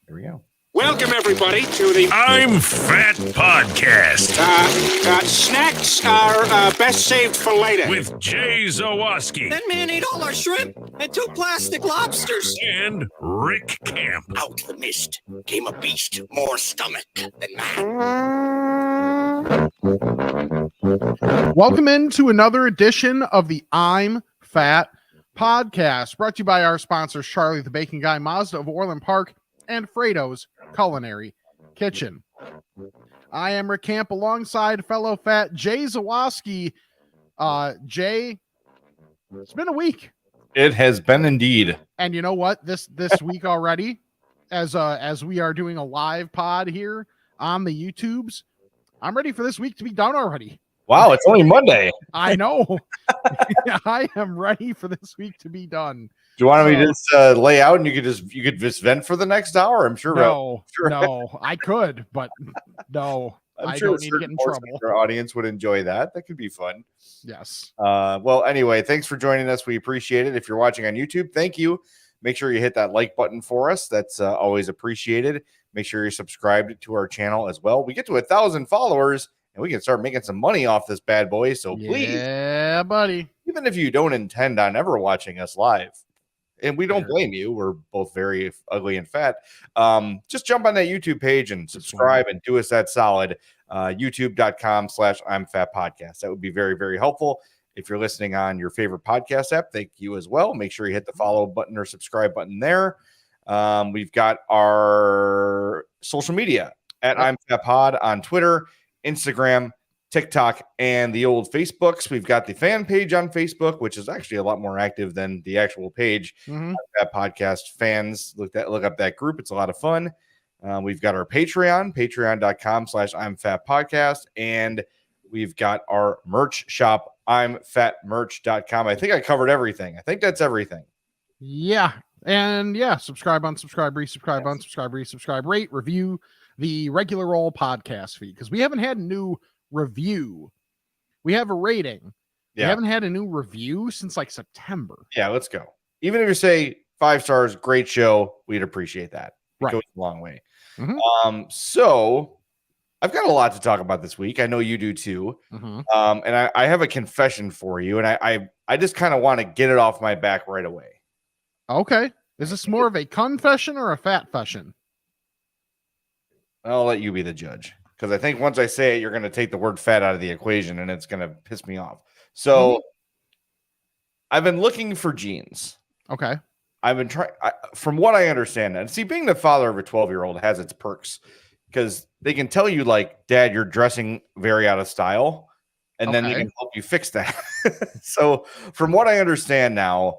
Here we go. Welcome, everybody, to the I'm Fat Podcast. Snacks are best saved for later. With Jay Zawoski. That man ate all our shrimp and 2 plastic lobsters. And Rick Camp. Out of the mist came a beast more stomach than man. Welcome into another edition of the I'm Fat Podcast, brought to you by our sponsors, Charlie the Bacon Guy, Mazda of Orland Park, and Fredo's Culinary Kitchen. I am Rick Camp alongside fellow fat Jay Zawoski. Jay, it's been a week. It has been indeed. And you know what? This week already, as we are doing a live pod here on the YouTubes, I'm ready for this week to be done already. Wow, it's only Monday. I know. I am ready for this week to be done. Do you want me to just lay out and you could just vent for the next hour? I'm sure. No, I could, but no, I don't need to get in trouble. Our audience would enjoy that. That could be fun. Yes. Well, anyway, thanks for joining us. We appreciate it. If you're watching on YouTube, thank you. Make sure you hit that like button for us. That's always appreciated. Make sure you're subscribed to our channel as well. We get to 1,000 followers and we can start making some money off this bad boy. So please, yeah, buddy. Even if you don't intend on ever watching us live, and we don't blame you, we're both very ugly and fat. Just jump on that YouTube page and subscribe and do us that solid. YouTube.com/I'mFatPodcast. That would be very, very helpful. If you're listening on your favorite podcast app, thank you as well. Make sure you hit the follow button or subscribe button there. We've got our social media at I'mFatPod on Twitter, Instagram, TikTok, and the old Facebooks. We've got the fan page on Facebook, which is actually a lot more active than the actual page. That podcast fans, look up that group. It's a lot of fun. We've got our patreon.com/I'mFatPodcast, and we've got our merch shop, I'mFatMerch.com. I think I covered everything. I think that's everything. Yeah. And yeah, subscribe, unsubscribe, resubscribe, unsubscribe, resubscribe, rate, review the regular old podcast feed, because we haven't had a new review. We have a rating. We haven't had a new review since like September. Yeah, let's go. Even if you say 5 stars, great show, we'd appreciate that. It goes a long way. So I've got a lot to talk about this week. I know you do too. And I have a confession for you, and I just kind of want to get it off my back right away. Okay. Is this more of a confession or a fat fashion? I'll let you be the judge, because I think once I say it, you're going to take the word fat out of the equation and it's going to piss me off. So I've been looking for jeans. Okay. I've been trying, from what I understand, and see, being the father of a 12-year-old has its perks, because they can tell you, like, Dad, you're dressing very out of style, and then they can help you fix that. So from what I understand now,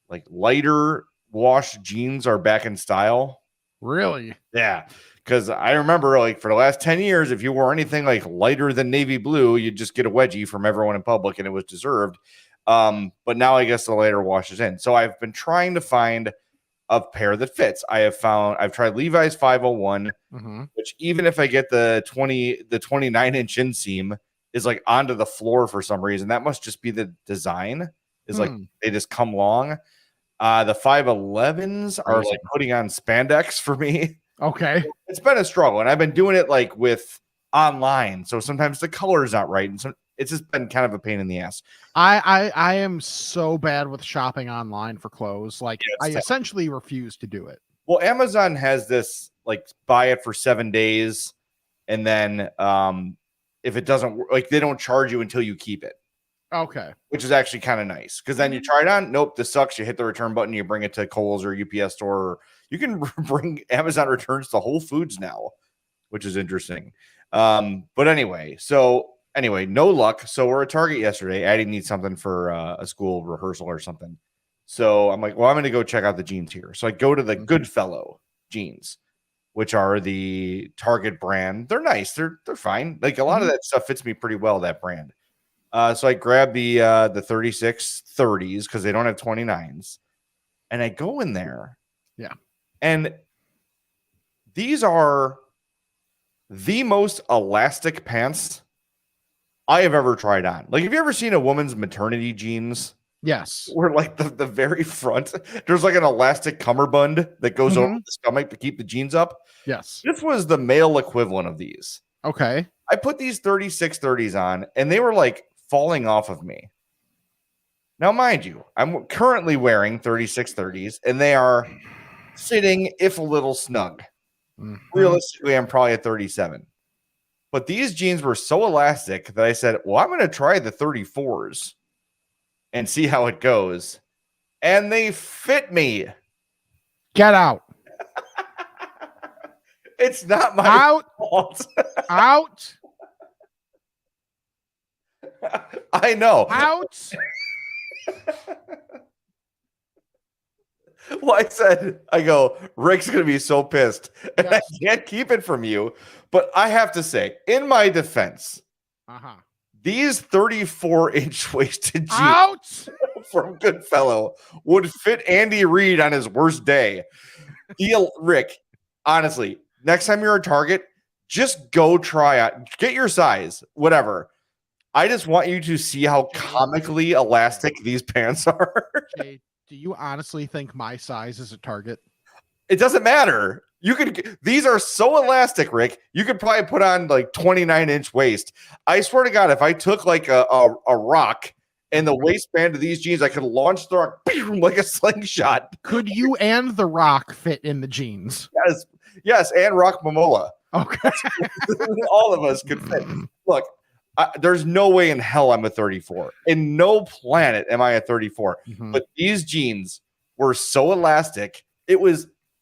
like, lighter wash jeans are back in style. Really? Yeah. Because I remember, like, for the last 10 years, if you wore anything like lighter than navy blue, you'd just get a wedgie from everyone in public, and it was deserved. But now I guess the lighter washes in. So I've been trying to find a pair that fits. I've tried Levi's 501, which even if I get the 29-inch inseam is like onto the floor for some reason. That must just be the design. Is like they just come long. The 511s are like putting on spandex for me. Okay. It's been a struggle, and I've been doing it like with online. So sometimes the color is not right, and so it's just been kind of a pain in the ass. I am so bad with shopping online for clothes. Like, I essentially refuse to do it. Well, Amazon has this, like, buy it for 7 days, and then if it doesn't work, like, they don't charge you until you keep it. Okay. Which is actually kind of nice, because then you try it on. Nope, this sucks. You hit the return button. You bring it to Kohl's or UPS store. Or you can bring Amazon returns to Whole Foods now, which is interesting. But anyway, no luck. So we're at Target yesterday. Addie needs something for a school rehearsal or something. So I'm like, well, I'm going to go check out the jeans here. So I go to the Goodfellow jeans, which are the Target brand. They're nice. They're fine. Like, a lot of that stuff fits me pretty well, that brand. So I grabbed the 36 30s because they don't have 29s, and I go in there. Yeah. And these are the most elastic pants I have ever tried on. Like, have you ever seen a woman's maternity jeans? Yes. where like the very front, there's like an elastic cummerbund that goes over the stomach to keep the jeans up. Yes. This was the male equivalent of these. Okay. I put these 3630s on and they were like falling off of me. Now, mind you, I'm currently wearing 3630s and they are fitting, if a little snug. Realistically, I'm probably at 37. But these jeans were so elastic that I said, well, I'm going to try the 34s and see how it goes. And they fit me. Get out. It's not my Out. fault. Out. I know. Out. Well, I go, Rick's going to be so pissed. And I can't keep it from you. But I have to say, in my defense, these 34-inch waisted jeans from Goodfellow would fit Andy Reid on his worst day. Rick, honestly, next time you're at Target, just go try out. Get your size, whatever. I just want you to see how comically elastic these pants are. Jay, do you honestly think my size is at Target? It doesn't matter. These are so elastic, Rick. You could probably put on like 29-inch waist. I swear to God, if I took like a rock and the waistband of these jeans, I could launch the rock like a slingshot. Could you and the Rock fit in the jeans? Yes, and Rock Momola. Okay. All of us could fit. Look, there's no way in hell I'm a 34. In no planet am I a 34. But these jeans were so elastic.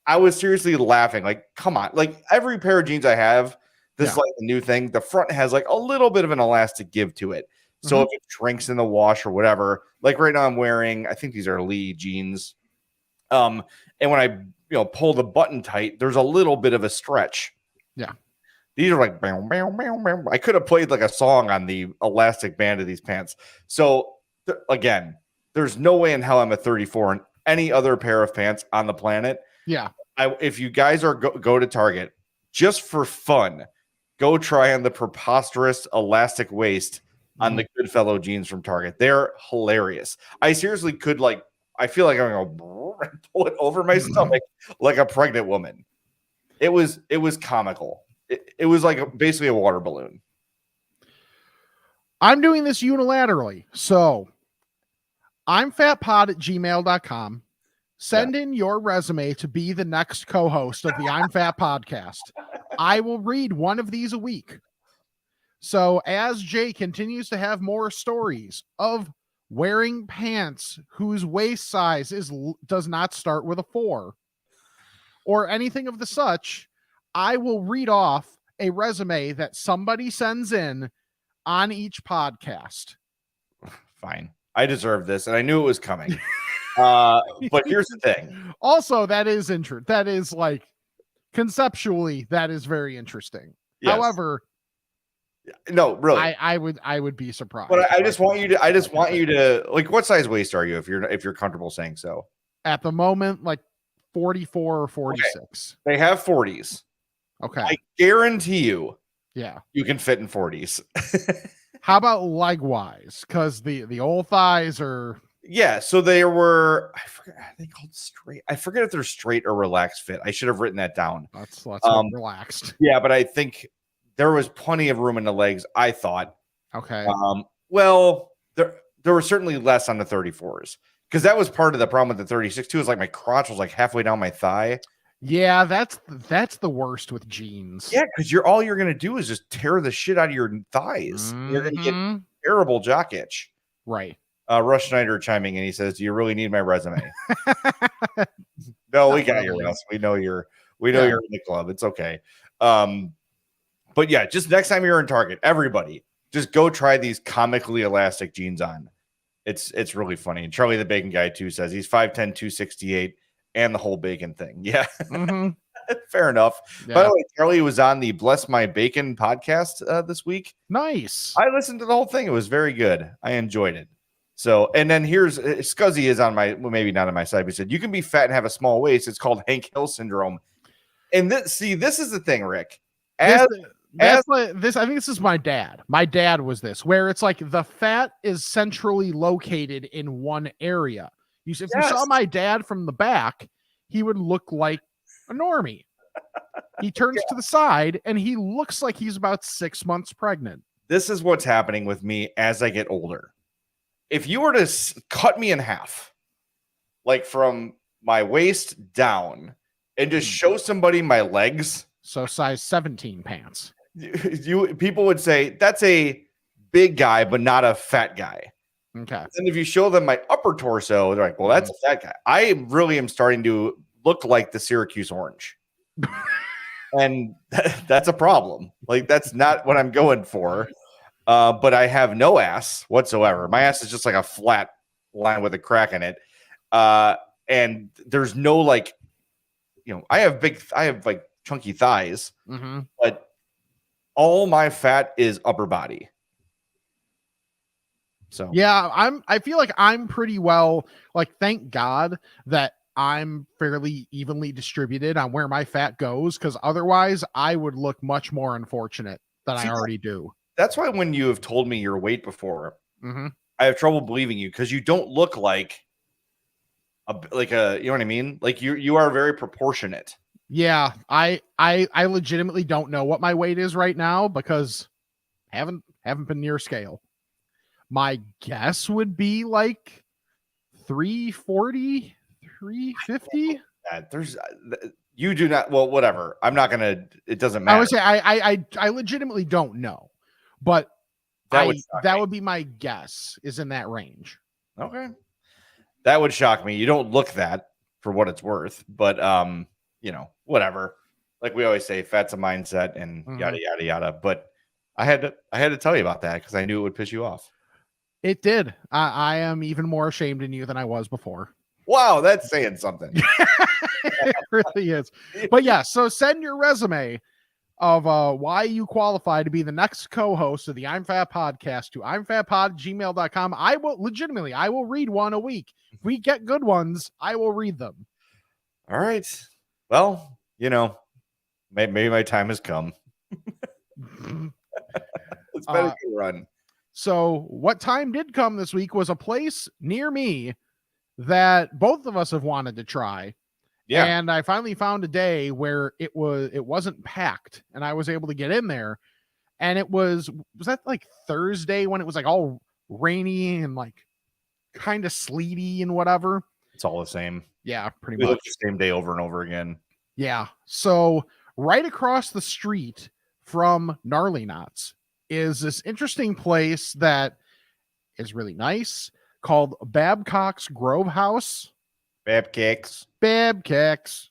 I was seriously laughing. Like, come on. Like, every pair of jeans I have, this is like the new thing. The front has like a little bit of an elastic give to it. So if it shrinks in the wash or whatever, like right now I'm wearing, I think these are Lee jeans. And when I pull the button tight, there's a little bit of a stretch. Yeah. These are like, bam, bam, bam, bam. I could have played like a song on the elastic band of these pants. So again, there's no way in hell I'm a 34 in any other pair of pants on the planet. Yeah. If you guys are go to Target just for fun, go try on the preposterous elastic waist on the Goodfellow jeans from Target. They're hilarious. I seriously could I feel like I'm going to pull it over my stomach like a pregnant woman. It was comical. It was like basically a water balloon. I'm doing this unilaterally. So I'm fatpod@gmail.com. Send in your resume to be the next co-host of the I'm Fat podcast. I will read one of these a week. So as Jay continues to have more stories of wearing pants whose waist size does not start with a 4 or anything of the such, I will read off a resume that somebody sends in on each podcast. Fine. I deserve this, and I knew it was coming. But here's the thing. Also, that is interesting. That is like conceptually, that is very interesting. Yes. However, no, really, I would be surprised. But I just want you to like, what size waist are you if you're comfortable saying so? At the moment, like 44 or 46. Okay. They have 40s. Okay. I guarantee you. Yeah. You can fit in 40s. How about leg wise? Because the old thighs are. Yeah, so they were, I forget, are they called straight? I forget if they're straight or relaxed fit. I should have written that down. Let's relaxed. Yeah, but I think there was plenty of room in the legs, I thought. Okay. Well, there were certainly less on the 34s because that was part of the problem with the 36 too. Is like my crotch was like halfway down my thigh. Yeah, that's the worst with jeans. Yeah, because all you're gonna do is just tear the shit out of your thighs. You're gonna get terrible jock itch. Right. Rush Schneider chiming in. He says, "Do you really need my resume?" No, we got you, Russ. We know you're in the club. It's okay. But yeah, just next time you're in Target, everybody just go try these comically elastic jeans on. It's really funny. And Charlie the Bacon Guy too says he's 5'10", 268, and the whole bacon thing. Yeah, fair enough. Yeah. By the way, Charlie was on the Bless My Bacon podcast this week. Nice. I listened to the whole thing. It was very good. I enjoyed it. So, and then here's Scuzzy is on my, well, maybe not on my side, but he said, you can be fat and have a small waist. It's called Hank Hill syndrome. And this is the thing, Rick. That's like this. I think this is my dad. My dad was this, where it's like the fat is centrally located in one area. If you saw my dad from the back, he would look like a normie. He turns to the side and he looks like he's about 6 months pregnant. This is what's happening with me as I get older. If you were to cut me in half, like from my waist down, and just show somebody my legs, so size 17 pants, people would say that's a big guy, but not a fat guy. Okay. And if you show them my upper torso, they're like, well, that's a fat guy. I really am starting to look like the Syracuse Orange. And that's a problem. Like, that's not what I'm going for. But I have no ass whatsoever. My ass is just like a flat line with a crack in it. And there's no like, I have like chunky thighs, but all my fat is upper body. So yeah, I feel like I'm pretty well, like, thank God that I'm fairly evenly distributed on where my fat goes, because otherwise I would look much more unfortunate than I already do. That's why when you have told me your weight before, I have trouble believing you, because you don't look like a, you know what I mean? Like you are very proportionate. Yeah, I legitimately don't know what my weight is right now because haven't been near scale. My guess would be like 340, 350. There's you do not, well, whatever. I'm not gonna, it doesn't matter. I would say I legitimately don't know, but that would be my guess, is in that range. Okay. That would shock me. You don't look that, for what it's worth, but whatever. Like we always say, fat's a mindset and yada yada yada. But I had to tell you about that because I knew it would piss you off. It did. I am even more ashamed in you than I was before. Wow, that's saying something. It really is. But yeah, so send your resume of why you qualify to be the next co-host of the I'm Fat podcast to imfatpod@gmail.com. I will read one a week. If we get good ones, I will read them. All right. Well, maybe my time has come. It's been a good run. So what time did come this week was a place near me that both of us have wanted to try. Yeah. And I finally found a day where it wasn't packed and I was able to get in there. And it was that like Thursday when it was like all rainy and like kind of sleety and whatever. It's all the same. Yeah, pretty much. much The same day over and over again. Yeah. So right across the street from Gnarly Knots is this interesting place that is really nice called Babcock's Grove House. Babcock's.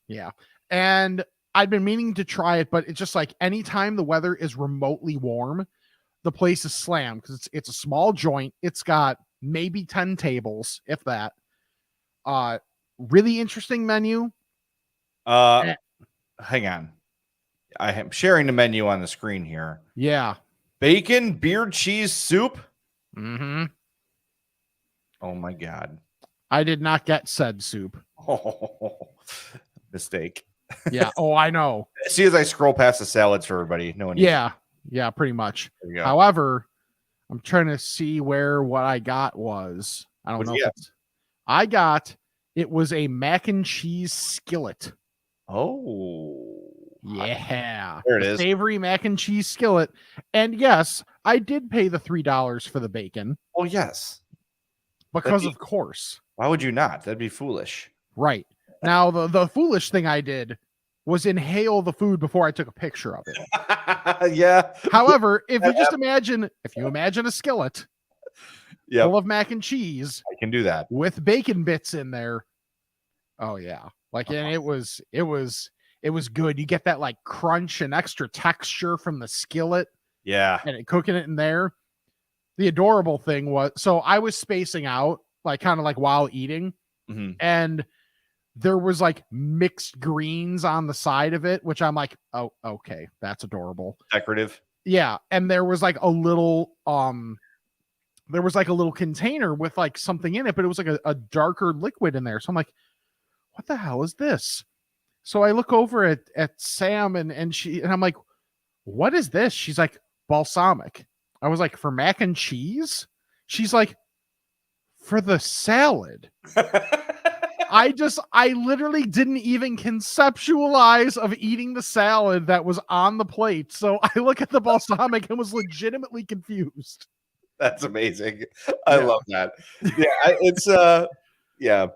Yeah. And I'd been meaning to try it, but it's just like anytime the weather is remotely warm, the place is slammed because it's a small joint. It's got maybe 10 tables, if that. Really interesting menu. Hang on. I am sharing the menu on the screen here. Yeah. Bacon, beer, cheese, soup. Mm-hmm. Oh my God. I did not get said soup. Oh, mistake. Yeah. Oh, I know. See, as I scroll past the salads for everybody, no one. Yeah. Yeah, pretty much. However, I'm trying to see where what I got was. I don't know. It was a mac and cheese skillet. Oh. Yeah. There it is. Savory mac and cheese skillet. And yes, I did pay the $3 for the bacon. Oh, yes. Because of course. Why would you not? That'd be foolish. Right. Now, the foolish thing I did was inhale the food before I took a picture of it. Yeah. However, if you imagine a skillet full of mac and cheese. I can do that. With bacon bits in there. Oh, yeah. Like, and it was good. You get that like crunch and extra texture from the skillet. Yeah. And cooking it in there. The adorable thing was, so I was spacing out, like kind of like while eating, and there was like mixed greens on the side of it, which I'm like, oh, okay, that's adorable. Decorative. Yeah. And there was like a little container with like something in it, but it was like a darker liquid in there. So I'm like, what the hell is this? So I look over at Sam and I'm like, what is this? She's like, balsamic. I was like, for mac and cheese? She's like, for the salad. I literally didn't even conceptualize of eating the salad that was on the plate. So I look at the balsamic and was legitimately confused. That's amazing. I love that. Yeah, yeah.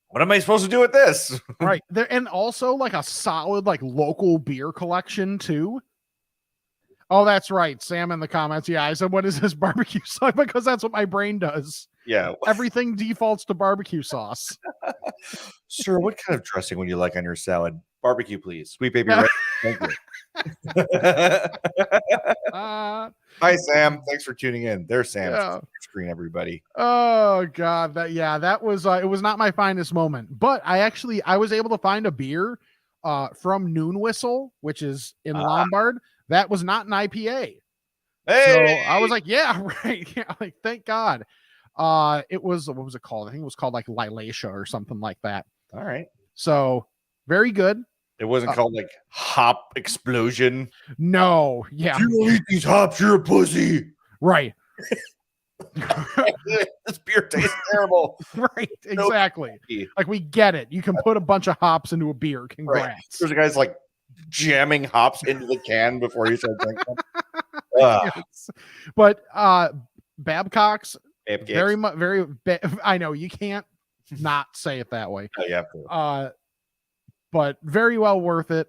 What am I supposed to do with this? Right. There, and also like a solid like local beer collection too. Oh, that's right. Sam in the comments. Yeah, I said, what is this barbecue sauce? Because that's what my brain does. Yeah. Everything defaults to barbecue sauce. Sir, what kind of dressing would you like on your salad? Barbecue, please. Sweet baby red. Thank you. Hi, Sam. Thanks for tuning in. There's Sam. Yeah. Screen, everybody. Oh God, that was it was not my finest moment, but I was able to find a beer from Noon Whistle, which is in Lombard. That was not an IPA. Hey! So I was like, yeah, right. Yeah, like thank God. It was, what was it called? I think it was called like Lilacia or something like that. All right. So very good. It wasn't called like Hop Explosion. No, yeah. If you don't eat these hops, you're a pussy. Right. This beer tastes terrible. Right, exactly. Like we get it. You can put a bunch of hops into a beer. Congrats. Right. There's a guy's like jamming hops into the can before you start drinking. Yes. But Babcock's Babcock's. very much I know you can't not say it that way. Oh, yeah. But very well worth it.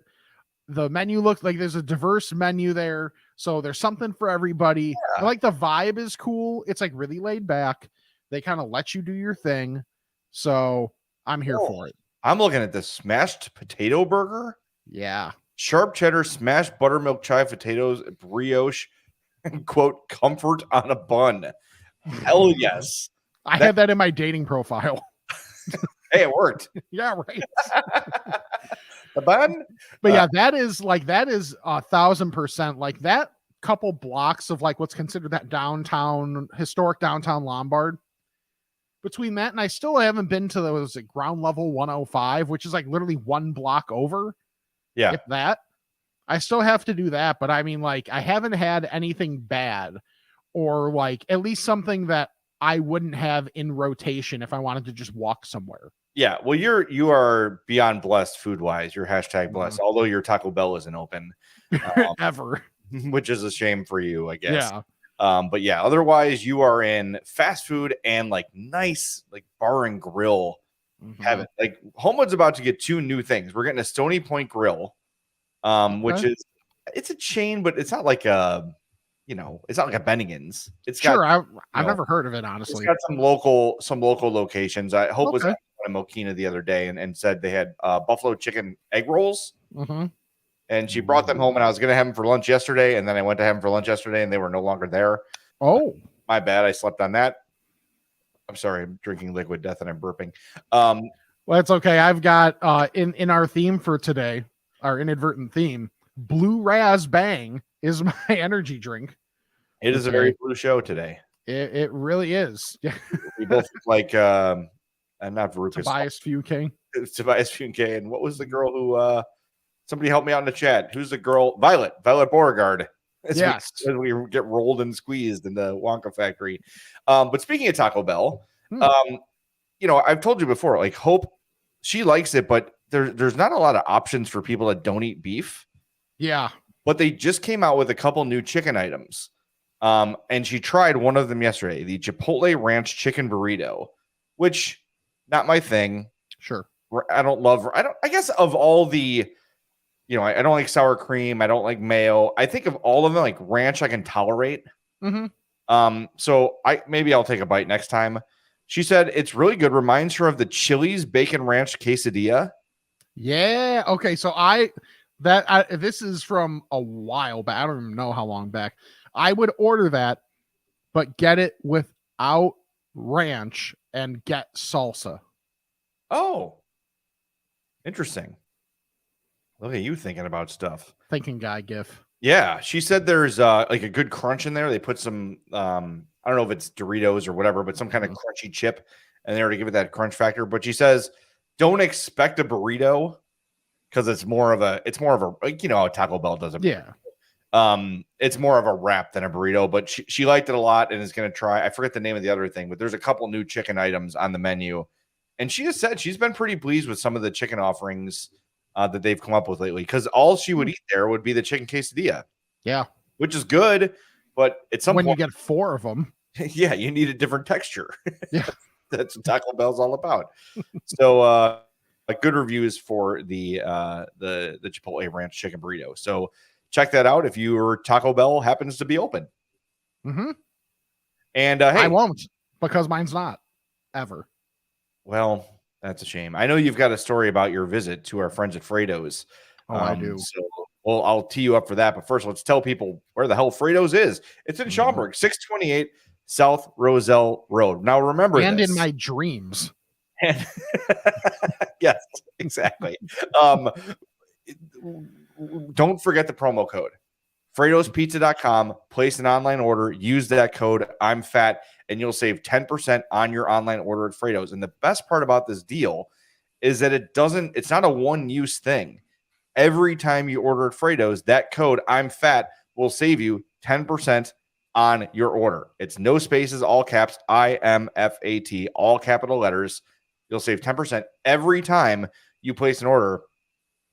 The menu looks like there's a diverse menu there. So there's something for everybody. Yeah. I like the vibe is cool. It's like really laid back. They kind of let you do your thing. So I'm here for it. I'm looking at the smashed potato burger. Yeah. Sharp cheddar, smashed buttermilk chive potatoes, brioche, and quote, comfort on a bun. Hell yes. I had that in my dating profile. Hey, it worked. Yeah, right. The bun? But yeah, that is 1,000%. Like that couple blocks of like what's considered that historic downtown Lombard. Between that and I still haven't been to those ground level 105, which is like literally one block over. Yeah. If that. I still have to do that, but I mean, like, I haven't had anything bad or like at least something that I wouldn't have in rotation if I wanted to just walk somewhere. Yeah, well, you are beyond blessed food wise. You're hashtag blessed, although your Taco Bell isn't open Ever, which is a shame for you, I guess. Yeah. But yeah, otherwise you are in fast food and like nice like bar and grill heaven. Like Homewood's about to get two new things. We're getting a Stony Point Grill, which is it's a chain, but it's not like a it's not like a Bennigan's. It's got I've never heard of it, honestly. It's got some local locations. I hope was in Mokina the other day and said they had buffalo chicken egg rolls. And she brought them home, and I was going to have them for lunch yesterday, and then I went to have them for lunch yesterday, and they were no longer there. Oh, my bad. I slept on that. I'm sorry. I'm drinking liquid death, and I'm burping. Well, that's okay. I've got in our theme for today, our inadvertent theme, Blue Raz Bang is my energy drink. It is a very blue show today. It really is. Yeah. We both look like I'm not Verucas. Tobias Fuke. Tobias Fuke. And what was the girl who somebody help me out in the chat? Who's the girl? Violet Beauregard. Yes. As we get rolled and squeezed in the Wonka factory. But speaking of Taco Bell, I've told you before, like Hope, she likes it, but there's not a lot of options for people that don't eat beef. Yeah. But they just came out with a couple new chicken items. And she tried one of them yesterday, the Chipotle Ranch Chicken Burrito, which not my thing. Sure. I guess of all the, I don't like sour cream. I don't like mayo. I think of all of them, like ranch, I can tolerate. So maybe I'll take a bite next time. She said it's really good. Reminds her of the Chili's Bacon Ranch Quesadilla. Yeah. Okay. So this is from a while back. I don't even know how long back. I would order that, but get it without ranch and get salsa. Oh, interesting. Look at you thinking about stuff. Thinking guy gif. Yeah. She said there's like a good crunch in there. They put some, I don't know if it's Doritos or whatever, but some kind of crunchy chip in there to give it that crunch factor. But she says, don't expect a burrito because it's more of a like, how Taco Bell does it. Yeah. It's more of a wrap than a burrito, but she liked it a lot and is going to try. I forget the name of the other thing, but there's a couple new chicken items on the menu. And she has said she's been pretty pleased with some of the chicken offerings that they've come up with lately, because all she would eat there would be the chicken quesadilla. Yeah. Which is good, but at some when point, you get 4 of them, yeah, you need a different texture. Yeah. That's what Taco Bell's all about. So good reviews for the Chipotle Ranch chicken burrito. So check that out if your Taco Bell happens to be open. Mm-hmm. And hey, I won't, because mine's not ever. Well, that's a shame. I know you've got a story about your visit to our friends at Fredo's. Oh, I do. So, well, I'll tee you up for that. But first, let's tell people where the hell Fredo's is. It's in Schaumburg, 628 South Roselle Road. Now, remember and this. in my dreams. Yes, exactly. Don't forget the promo code. Fredo'sPizza.com. Place an online order. Use that code, I'm fat, and you'll save 10% on your online order at Fredo's. And the best part about this deal is that it's not a one-use thing. Every time you order at Fredo's, that code, I'm fat, will save you 10% on your order. It's no spaces, all caps, IMFAT, all capital letters. You'll save 10% every time you place an order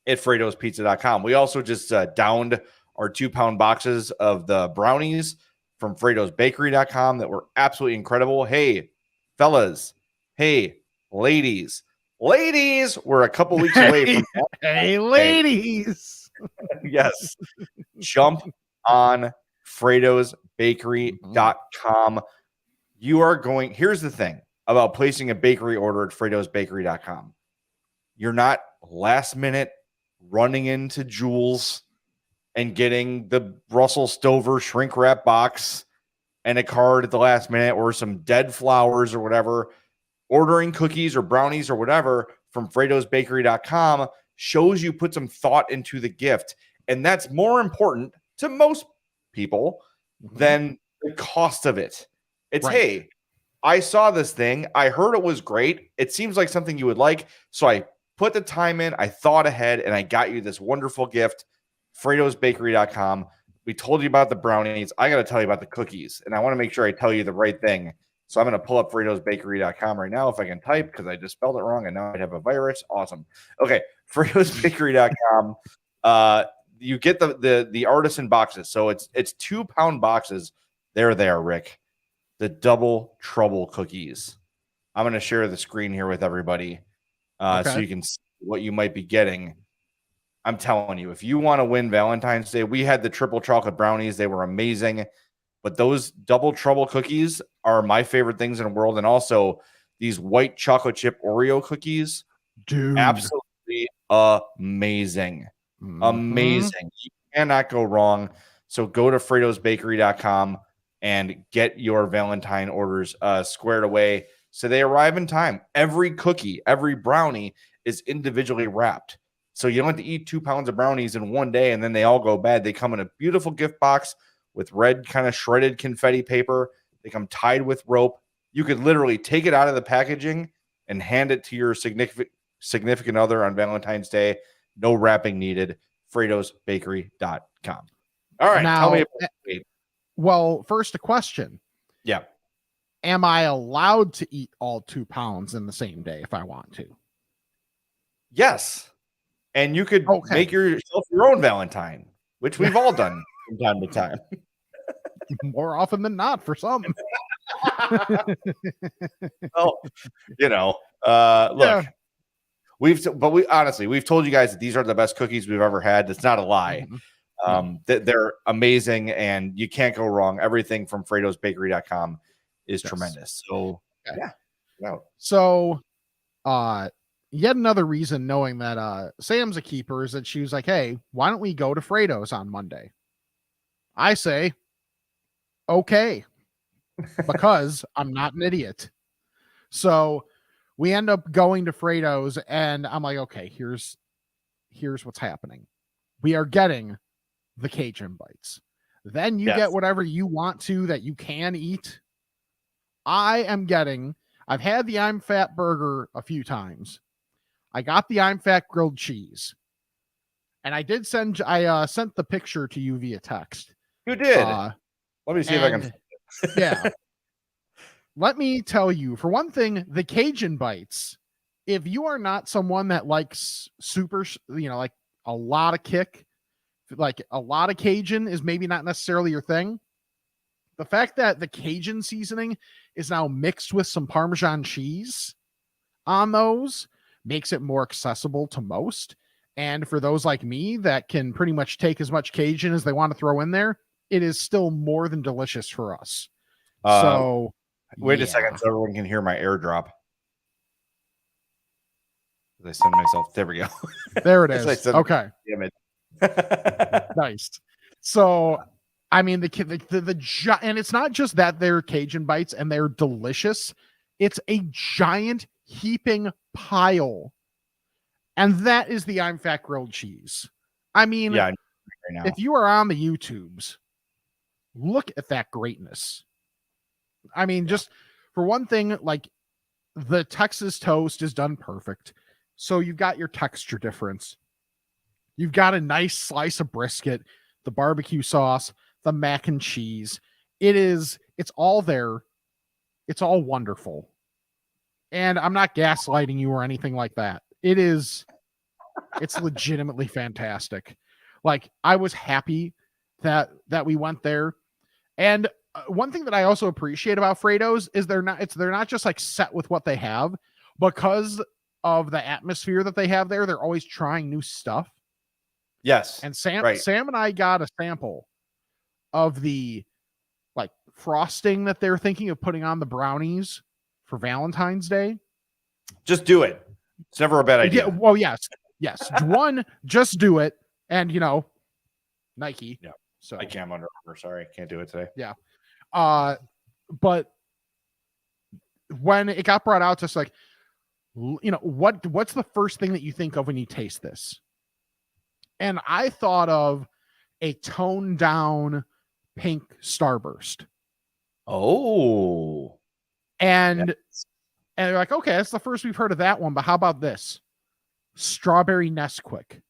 at Fredo'sPizza.com. We also just downed our 2-pound boxes of the brownies from Fredo'sBakery.com that were absolutely incredible. Hey, fellas. Hey, ladies. Ladies, we're a couple weeks away from that. Hey, ladies. Yes. Jump on Fredo'sBakery.com. You are going. Here's the thing about placing a bakery order at Fredo'sBakery.com. You're not last minute running into Jules and getting the Russell Stover shrink wrap box and a card at the last minute, or some dead flowers or whatever. Ordering cookies or brownies or whatever from Fredo'sBakery.com shows you put some thought into the gift. And that's more important to most people than the cost of it. It's, Right. Hey, I saw this thing. I heard it was great. It seems like something you would like. So I put the time in, I thought ahead, and I got you this wonderful gift. Fredo'sBakery.com. We told you about the brownies. I got to tell you about the cookies, and I want to make sure I tell you the right thing. So I'm going to pull up Fredo'sBakery.com right now if I can type, because I just spelled it wrong and now I have a virus. Awesome. Okay, Fredo'sBakery.com. You get the artisan boxes. So it's 2-pound boxes. There they are, Rick. The double trouble cookies. I'm going to share the screen here with everybody so you can see what you might be getting. I'm telling you, if you want to win Valentine's Day, we had the triple chocolate brownies. They were amazing. But those double trouble cookies are my favorite things in the world. And also these white chocolate chip Oreo cookies. Dude. Absolutely amazing. Amazing. You cannot go wrong. So go to Fredo'sBakery.com and get your Valentine orders squared away so they arrive in time. Every cookie, every brownie is individually wrapped. So you don't have to eat 2 pounds of brownies in one day and then they all go bad. They come in a beautiful gift box with red kind of shredded confetti paper. They come tied with rope. You could literally take it out of the packaging and hand it to your significant other on Valentine's Day. No wrapping needed. Fredo'sBakery.com. All right. Now, tell me about it. Well, first a question. Yeah. Am I allowed to eat all 2 pounds in the same day if I want to? Yes. And you could make yourself your own Valentine, which we've all done from time to time. More often than not for some. Well, look, we've told you guys that these are the best cookies we've ever had. That's not a lie. They're amazing and you can't go wrong. Everything from Fredo'sBakery.com is tremendous. So So yet another reason, knowing that Sam's a keeper, is that she was like, hey, why don't we go to Fredo's on Monday? I say, okay, because I'm not an idiot. So we end up going to Fredo's and I'm like, okay, here's what's happening. We are getting the Cajun bites. Then you get whatever you want to that you can eat. I've had the I'm Fat burger a few times. I got the I'm Fat grilled cheese. And I did sent the picture to you via text. You did. Uh, Let me see if I can. Yeah. Let me tell you, for one thing, the Cajun bites, if you are not someone that likes super, like a lot of kick, like a lot of Cajun is maybe not necessarily your thing. The fact that the Cajun seasoning is now mixed with some Parmesan cheese on those makes it more accessible to most. And for those like me that can pretty much take as much Cajun as they want to throw in there, it is still more than delicious for us. So wait a second, so everyone can hear my airdrop. I send myself. There we go. There it is. Okay. Damn it. Nice. So, I mean, and it's not just that they're Cajun bites and they're delicious. It's a giant heaping pile. And that is the I'm Fat grilled cheese. I mean, right now. If you are on the YouTubes, look at that greatness. I mean, just for one thing, like the Texas toast is done perfect. So you've got your texture difference. You've got a nice slice of brisket, the barbecue sauce, the mac and cheese. It's all there. It's all wonderful. And I'm not gaslighting you or anything like that. It's legitimately fantastic. Like, I was happy that we went there. And one thing that I also appreciate about Fredo's is they're not just like set with what they have. Because of the atmosphere that they have there, they're always trying new stuff. Yes. And Sam and I got a sample of the like frosting that they're thinking of putting on the brownies for Valentine's Day. Just do it. It's never a bad idea. Yeah, well, yes. One, just do it. And Nike. Yeah. So I can't Under Armour. Sorry, can't do it today. Yeah. But when it got brought out, just like, what's the first thing that you think of when you taste this? And I thought of a toned down pink Starburst. Oh. And they're like, okay, that's the first we've heard of that one, but how about this? Strawberry Nesquik.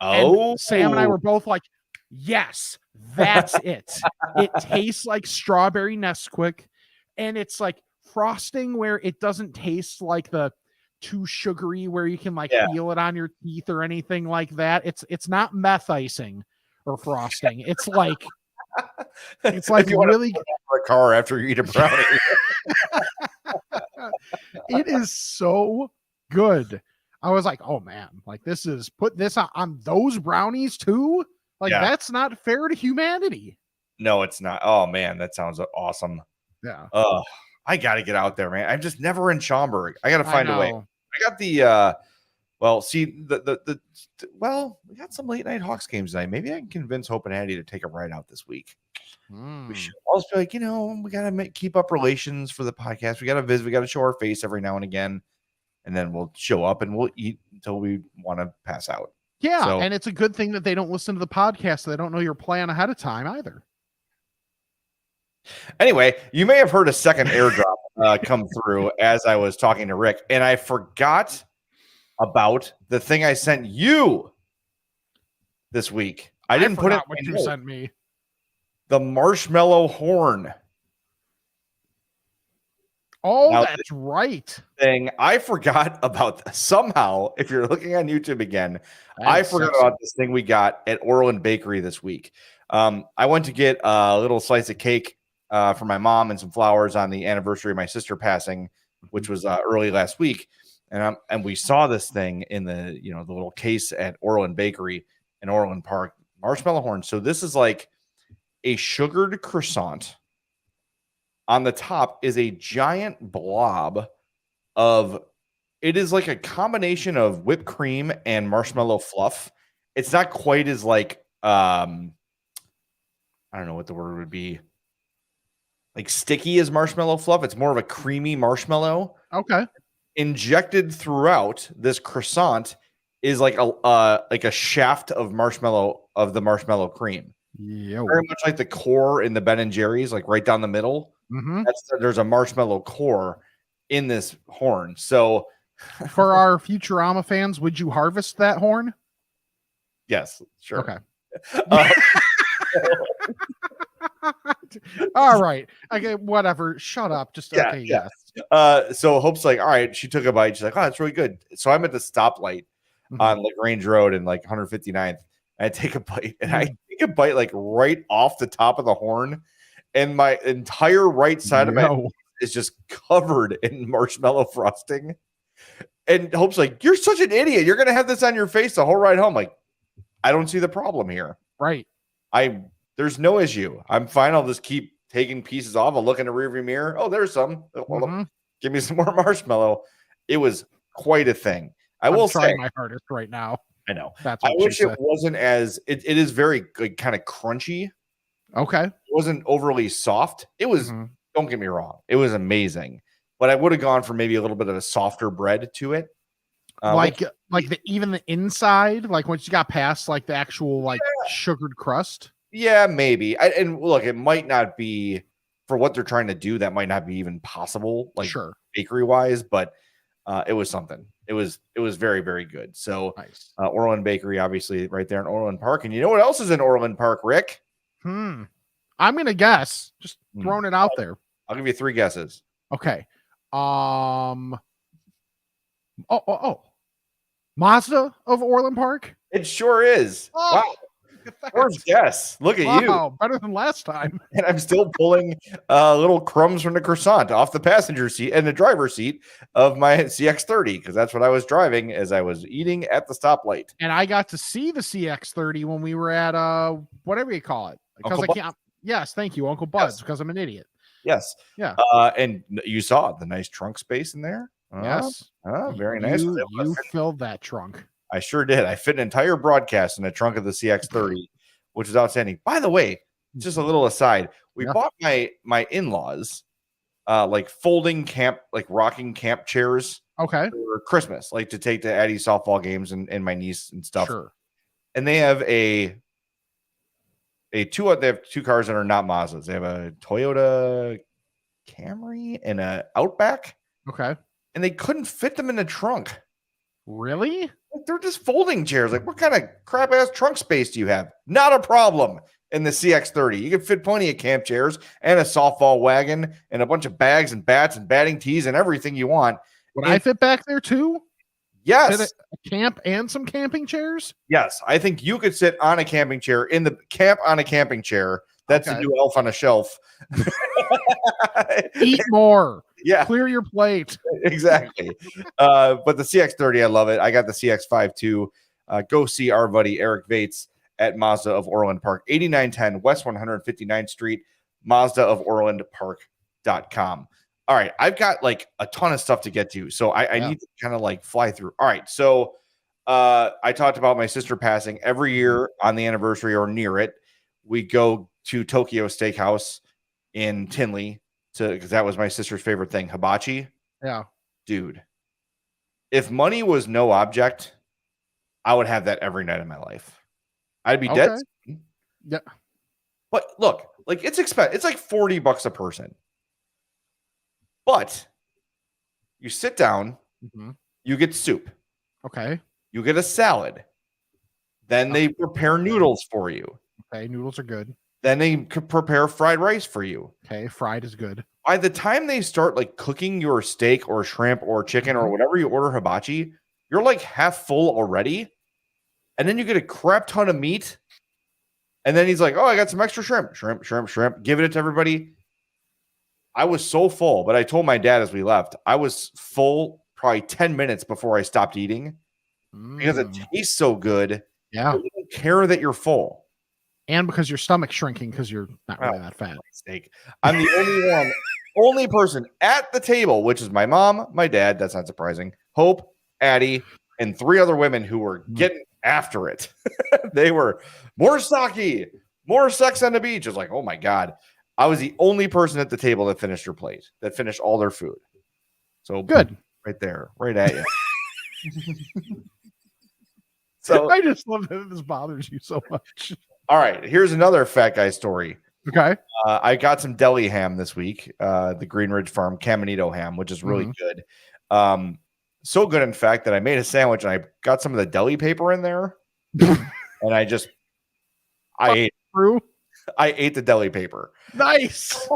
Oh. And Sam and I were both like, yes, that's it. It tastes like strawberry Nesquik, and it's like frosting where it doesn't taste like the too sugary where you can feel it on your teeth or anything like that. It's not meth icing or frosting. It's like really a car after you eat a brownie. It is so good. I was like, oh man, like put this on those brownies too. Like that's not fair to humanity. No, it's not. Oh man, that sounds awesome. Yeah. Oh, I got to get out there, man. I'm just never in Schaumburg. I got to find a way. I got the we got some late night Hawks games tonight. Maybe I can convince Hope and Hattie to take a ride out this week. We should also be like, we got to keep up relations for the podcast. We got to visit. We got to show our face every now and again, and then we'll show up and we'll eat until we want to pass out. Yeah, and it's a good thing that they don't listen to the podcast, so they don't know your plan ahead of time either. Anyway, you may have heard a second airdrop come through as I was talking to Rick, and I forgot about the thing I sent you this week. I didn't put it what you sent me. The marshmallow horn. Oh, now, that's right. Thing I forgot about. Somehow, if you're looking on YouTube again, I forgot about this thing we got at Orland Bakery this week. I went to get a little slice of cake for my mom and some flowers on the anniversary of my sister passing, which was early last week. And we saw this thing in the the little case at Orland Bakery in Orland Park, marshmallow horn. So this is like a sugared croissant. On the top is a giant blob of, it is like a combination of whipped cream and marshmallow fluff. It's not quite as like, I don't know what the word would be, like sticky as marshmallow fluff. It's more of a creamy marshmallow. Okay. Injected throughout this croissant is like a shaft of the marshmallow cream. Very much like the core in the Ben and Jerry's, like right down the middle. Mm-hmm. There's a marshmallow core in this horn. So for our Futurama fans, would you harvest that horn? Yes, sure. Okay. Uh, All right. Okay, whatever. Shut up. Just Yeah, okay, yeah. yes. So Hope's like, all right, she took a bite. She's like, oh, that's really good. So I'm at the stoplight Mhm. on LaGrange Road and like 159th. And I take a bite, and I Mhm. take a bite like right off the top of the horn, and my entire right side of my No. is just covered in marshmallow frosting. And Hope's like, you're such an idiot. You're gonna have this on your face the whole ride home. Like, I don't see the problem here. Right. There's no issue. I'm fine. I'll just keep taking pieces off. I'll look in the rearview mirror. Oh, there's some. Well, Mhm. give me some more marshmallow. It was quite a thing. I I'm will trying say, my hardest right now. I know. That's I what wish she it said. wasn't as it is very like, kind of crunchy. Okay. It wasn't overly soft. It was, Mhm. don't get me wrong, it was amazing. But I would have gone for maybe a little bit of a softer bread to it. Like even the inside, like once you got past like the actual like sugared crust. Yeah, maybe. And look, it might not be for what they're trying to do. That might not be even possible, like Sure. bakery wise. But it was something. It was very, very good. So Nice. Orland Bakery, obviously, right there in Orland Park. And you know what else is in Orland Park, Rick? I'm gonna guess. Just throwing it out there. I'll give you 3 guesses. Okay. Mazda of Orland Park. It sure is. Oh, Wow. First guess. Look at you. wow, better than last time. And I'm still pulling little crumbs from the croissant off the passenger seat and the driver's seat of my CX-30 because that's what I was driving as I was eating at the stoplight. And I got to see the CX-30 when we were at whatever you call it. Because Uncle I can't. Yes, thank you, Uncle Bud's, because I'm an idiot. Yes. Yeah. And you saw the nice trunk space in there. Yes. Very nice. You filled that trunk. I sure did. I fit an entire broadcast in the trunk of the CX-30, which is outstanding. By the way, just a little aside, we bought my in-laws like folding camp, like rocking camp chairs Okay. for Christmas, like to take to Addie's softball games and my niece and stuff. Sure. And they have they have 2 cars that are not Mazdas. They have a Toyota Camry and a Outback, Okay. and they couldn't fit them in the trunk. Really? They're just folding chairs. Like, what kind of crap ass trunk space do you have? Not a problem in the CX-30. You can fit plenty of camp chairs and a softball wagon and a bunch of bags and bats and batting tees and everything you want. Would I fit back there too? Yes. Fit a camp and some camping chairs? Yes. I think you could sit on a camping chair in the camp on a camping chair. That's a new elf on a shelf. Eat more. Yeah. Clear your plate. Exactly. But the CX-30, I love it. I got the CX-5 too. Go see our buddy Eric Vates at Mazda of Orland Park, 8910 West 159th Street, Mazda of Orland Park.com. All right. I've got like a ton of stuff to get to. So I need to kind of like fly through. All right. So I talked about my sister passing. Every year on the anniversary or near it, we go to Tokyo Steakhouse in Tinley because that was my sister's favorite thing, hibachi. Yeah. Dude, if money was no object, I would have that every night of my life. I'd be dead. Yeah. But look, like it's expensive. It's like $40 a person. But you sit down, you get soup. Okay. You get a salad. Then they prepare noodles for you. Okay, noodles are good. Then they could prepare fried rice for you. Okay, fried is good. By the time they start like cooking your steak or shrimp or chicken or whatever you order hibachi, you're like half full already. And then you get a crap ton of meat. And then he's like, oh, I got some extra shrimp. Shrimp. Give it to everybody. I was so full, but I told my dad as we left, I was full probably 10 minutes before I stopped eating because it tastes so good. Yeah. You don't care that you're full. And because your stomach's shrinking because you're not really that fat. Steak. I'm the only person at the table, which is my mom, my dad. That's not surprising. Hope, Addie, and 3 other women who were getting after it. They were more sake, more sex on the beach. It's like, oh my God. I was the only person at the table that finished their plate, that finished all their food. So good. Right there, right at you. So I just love that this bothers you so much. All right, here's another fat guy story. Okay. I got some deli ham this week, the Green Ridge Farm Caminito ham, which is really good. So good, in fact, that I made a sandwich and I got some of the deli paper in there. and I True. ate the deli paper Nice.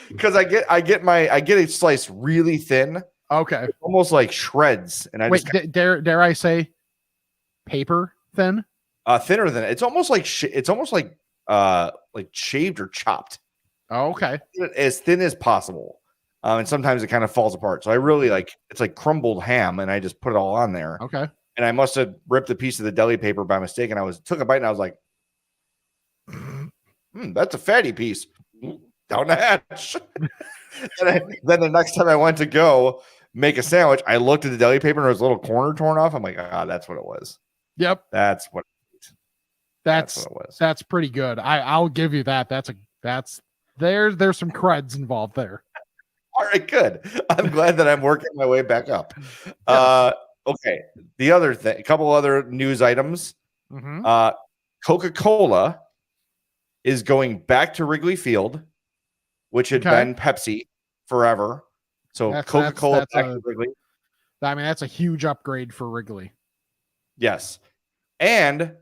because I get it sliced really thin, Okay. almost like shreds, and I Wait, just dare I say paper thin? thinner than it. It's almost like shaved or chopped, Oh, okay. as thin as possible. And sometimes it kind of falls apart. So I really it's like crumbled ham, and I just put it all on there. Okay. And I must have ripped a piece of the deli paper by mistake, and took a bite, and I was like, that's a fatty piece. Down the hatch. Then the next time I went to go make a sandwich, I looked at the deli paper and there was a little corner torn off. I'm like, that's what it was. Yep. That's what it was. That's pretty good. I'll give you that. There's some creds involved there. All right, good. I'm glad that I'm working my way back up. Okay. The other thing, a couple other news items. Mm-hmm. Coca-Cola is going back to Wrigley Field, which had been Pepsi forever. So Coca-Cola back to Wrigley. I mean, that's a huge upgrade for Wrigley. Yes. And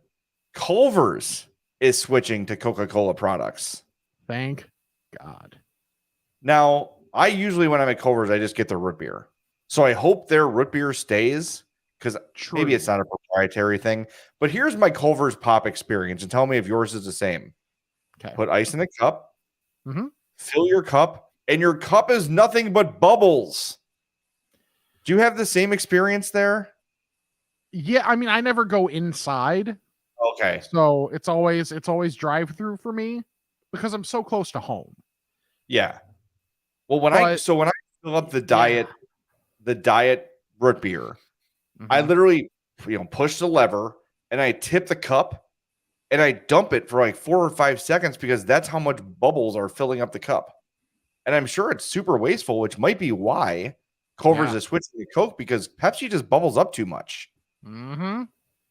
Culver's is switching to Coca-Cola products. Thank God. Now, I usually, when I'm at Culver's, I just get the root beer. So I hope their root beer stays, because maybe it's not a proprietary thing. But here's my Culver's Pop experience, and tell me if yours is the same. Okay. Put ice in a cup, mm-hmm. Fill your cup, and your cup is nothing but bubbles. Do you have the same experience there? Yeah, I mean, I never go inside. Okay. So it's always drive-through for me because I'm so close to home. Yeah. Well, when I fill up the diet root beer, mm-hmm. I literally push the lever and I tip the cup and I dump it for like 4 or 5 seconds because that's how much bubbles are filling up the cup. And I'm sure it's super wasteful, which might be why Culver's is switching to Coke, because Pepsi just bubbles up too much. Mm-hmm.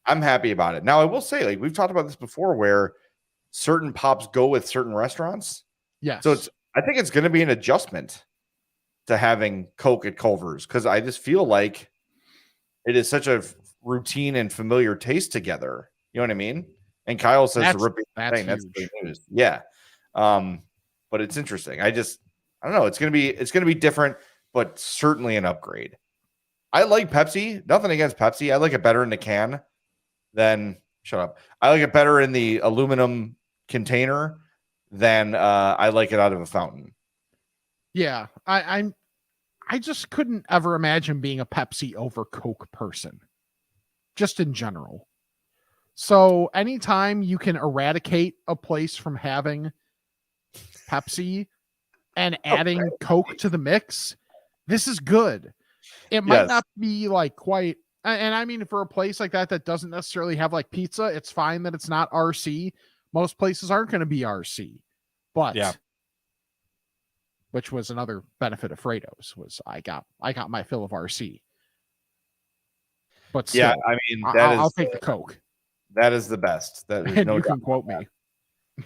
I'm happy about it. Now, I will say, like, we've talked about this before, where certain pops go with certain restaurants. Yes. So I think it's going to be an adjustment to having Coke at Culver's, because I just feel like it is such a routine and familiar taste together. You know what I mean? And Kyle says that's thing. That's good news. Yeah. But it's interesting. I don't know. It's gonna be different, but certainly an upgrade. I like Pepsi. Nothing against Pepsi. I like it better in the can than I like it better in the aluminum container than I like it out of a fountain. Yeah. I just couldn't ever imagine being a Pepsi over Coke person, just in general. So anytime you can eradicate a place from having Pepsi and adding Coke to the mix, this is good. It might not be like quite, and I mean, for a place like that doesn't necessarily have like pizza, it's fine that it's not RC. Most places aren't going to be RC, but which was another benefit of Fredo's, was I got my fill of RC. But still, I mean, I'll take the Coke. That is the best. That is no you doubt. can quote me.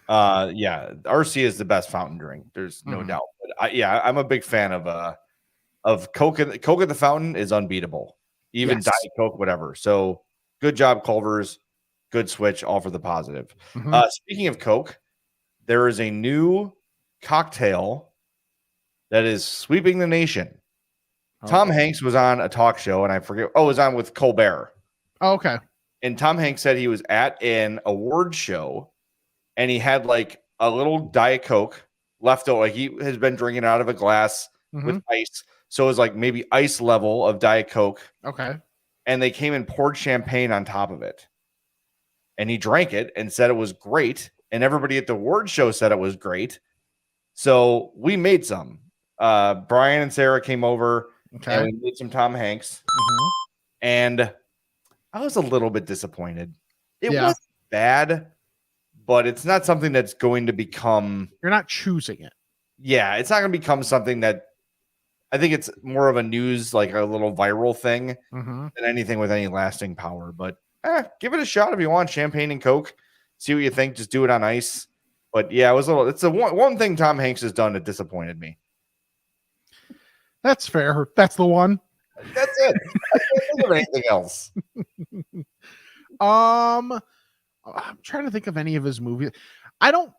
RC is the best fountain drink. There's no doubt. But I'm a big fan of Coke. Coke at the fountain is unbeatable. Even Diet Coke, whatever. So good job, Culver's. Good switch, all for the positive. Mm-hmm. Speaking of Coke, there is a new cocktail that is sweeping the nation. Tom Hanks was on a talk show, and I forget. Oh, it was on with Colbert. Oh, okay. And Tom Hanks said he was at an award show, and he had like a little Diet Coke left over. Like, he has been drinking out of a glass with ice. So it was like maybe ice level of Diet Coke. Okay. And they came and poured champagne on top of it. And he drank it and said it was great. And everybody at the award show said it was great. So we made some. Brian and Sarah came over and we made some Tom Hanks. Mm-hmm. And I was a little bit disappointed. It wasn't bad, but it's not something that's going to become... You're not choosing it. Yeah, it's not going to become something that... I think it's more of a news, like a little viral thing than anything with any lasting power. But give it a shot if you want. Champagne and Coke. See what you think. Just do it on ice. But yeah, it's the one thing Tom Hanks has done that disappointed me. That's fair. That's the one. That's it. I can't think of anything else. I'm trying to think of any of his movies. I don't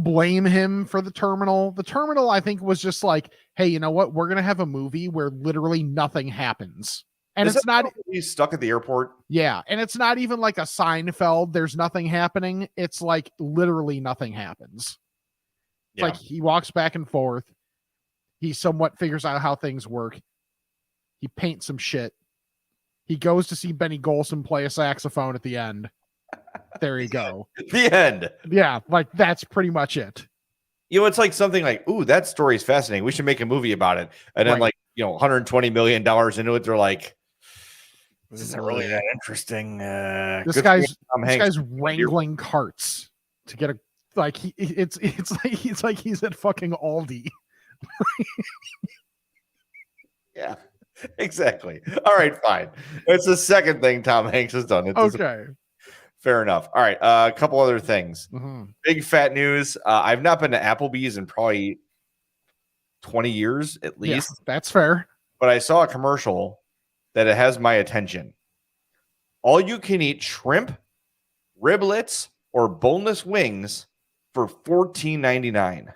blame him for The Terminal. The Terminal, I think, was just like, hey, you know what? We're gonna have a movie where literally nothing happens, and Is it's not. He's stuck at the airport. Yeah, and it's not even like a Seinfeld. There's nothing happening. It's like literally nothing happens. It's like he walks back and forth. He somewhat figures out how things work. He paints some shit. He goes to see Benny Golson play a saxophone at the end. There you go. The end. Yeah, like that's pretty much it. You know, it's like something like, ooh, that story is fascinating. We should make a movie about it. And then, Right. $120 million into it, they're like, this isn't really that interesting. This guy's wrangling carts to get a like it's like he's at fucking Aldi. Yeah, exactly. All right, fine. It's the second thing Tom Hanks has done. Okay. Fair enough. All right, a couple other things. Mm-hmm. Big fat news. I've not been to Applebee's in probably 20 years at least. Yeah, that's fair. But I saw a commercial that it has my attention. All you can eat shrimp, riblets, or boneless wings for $14.99.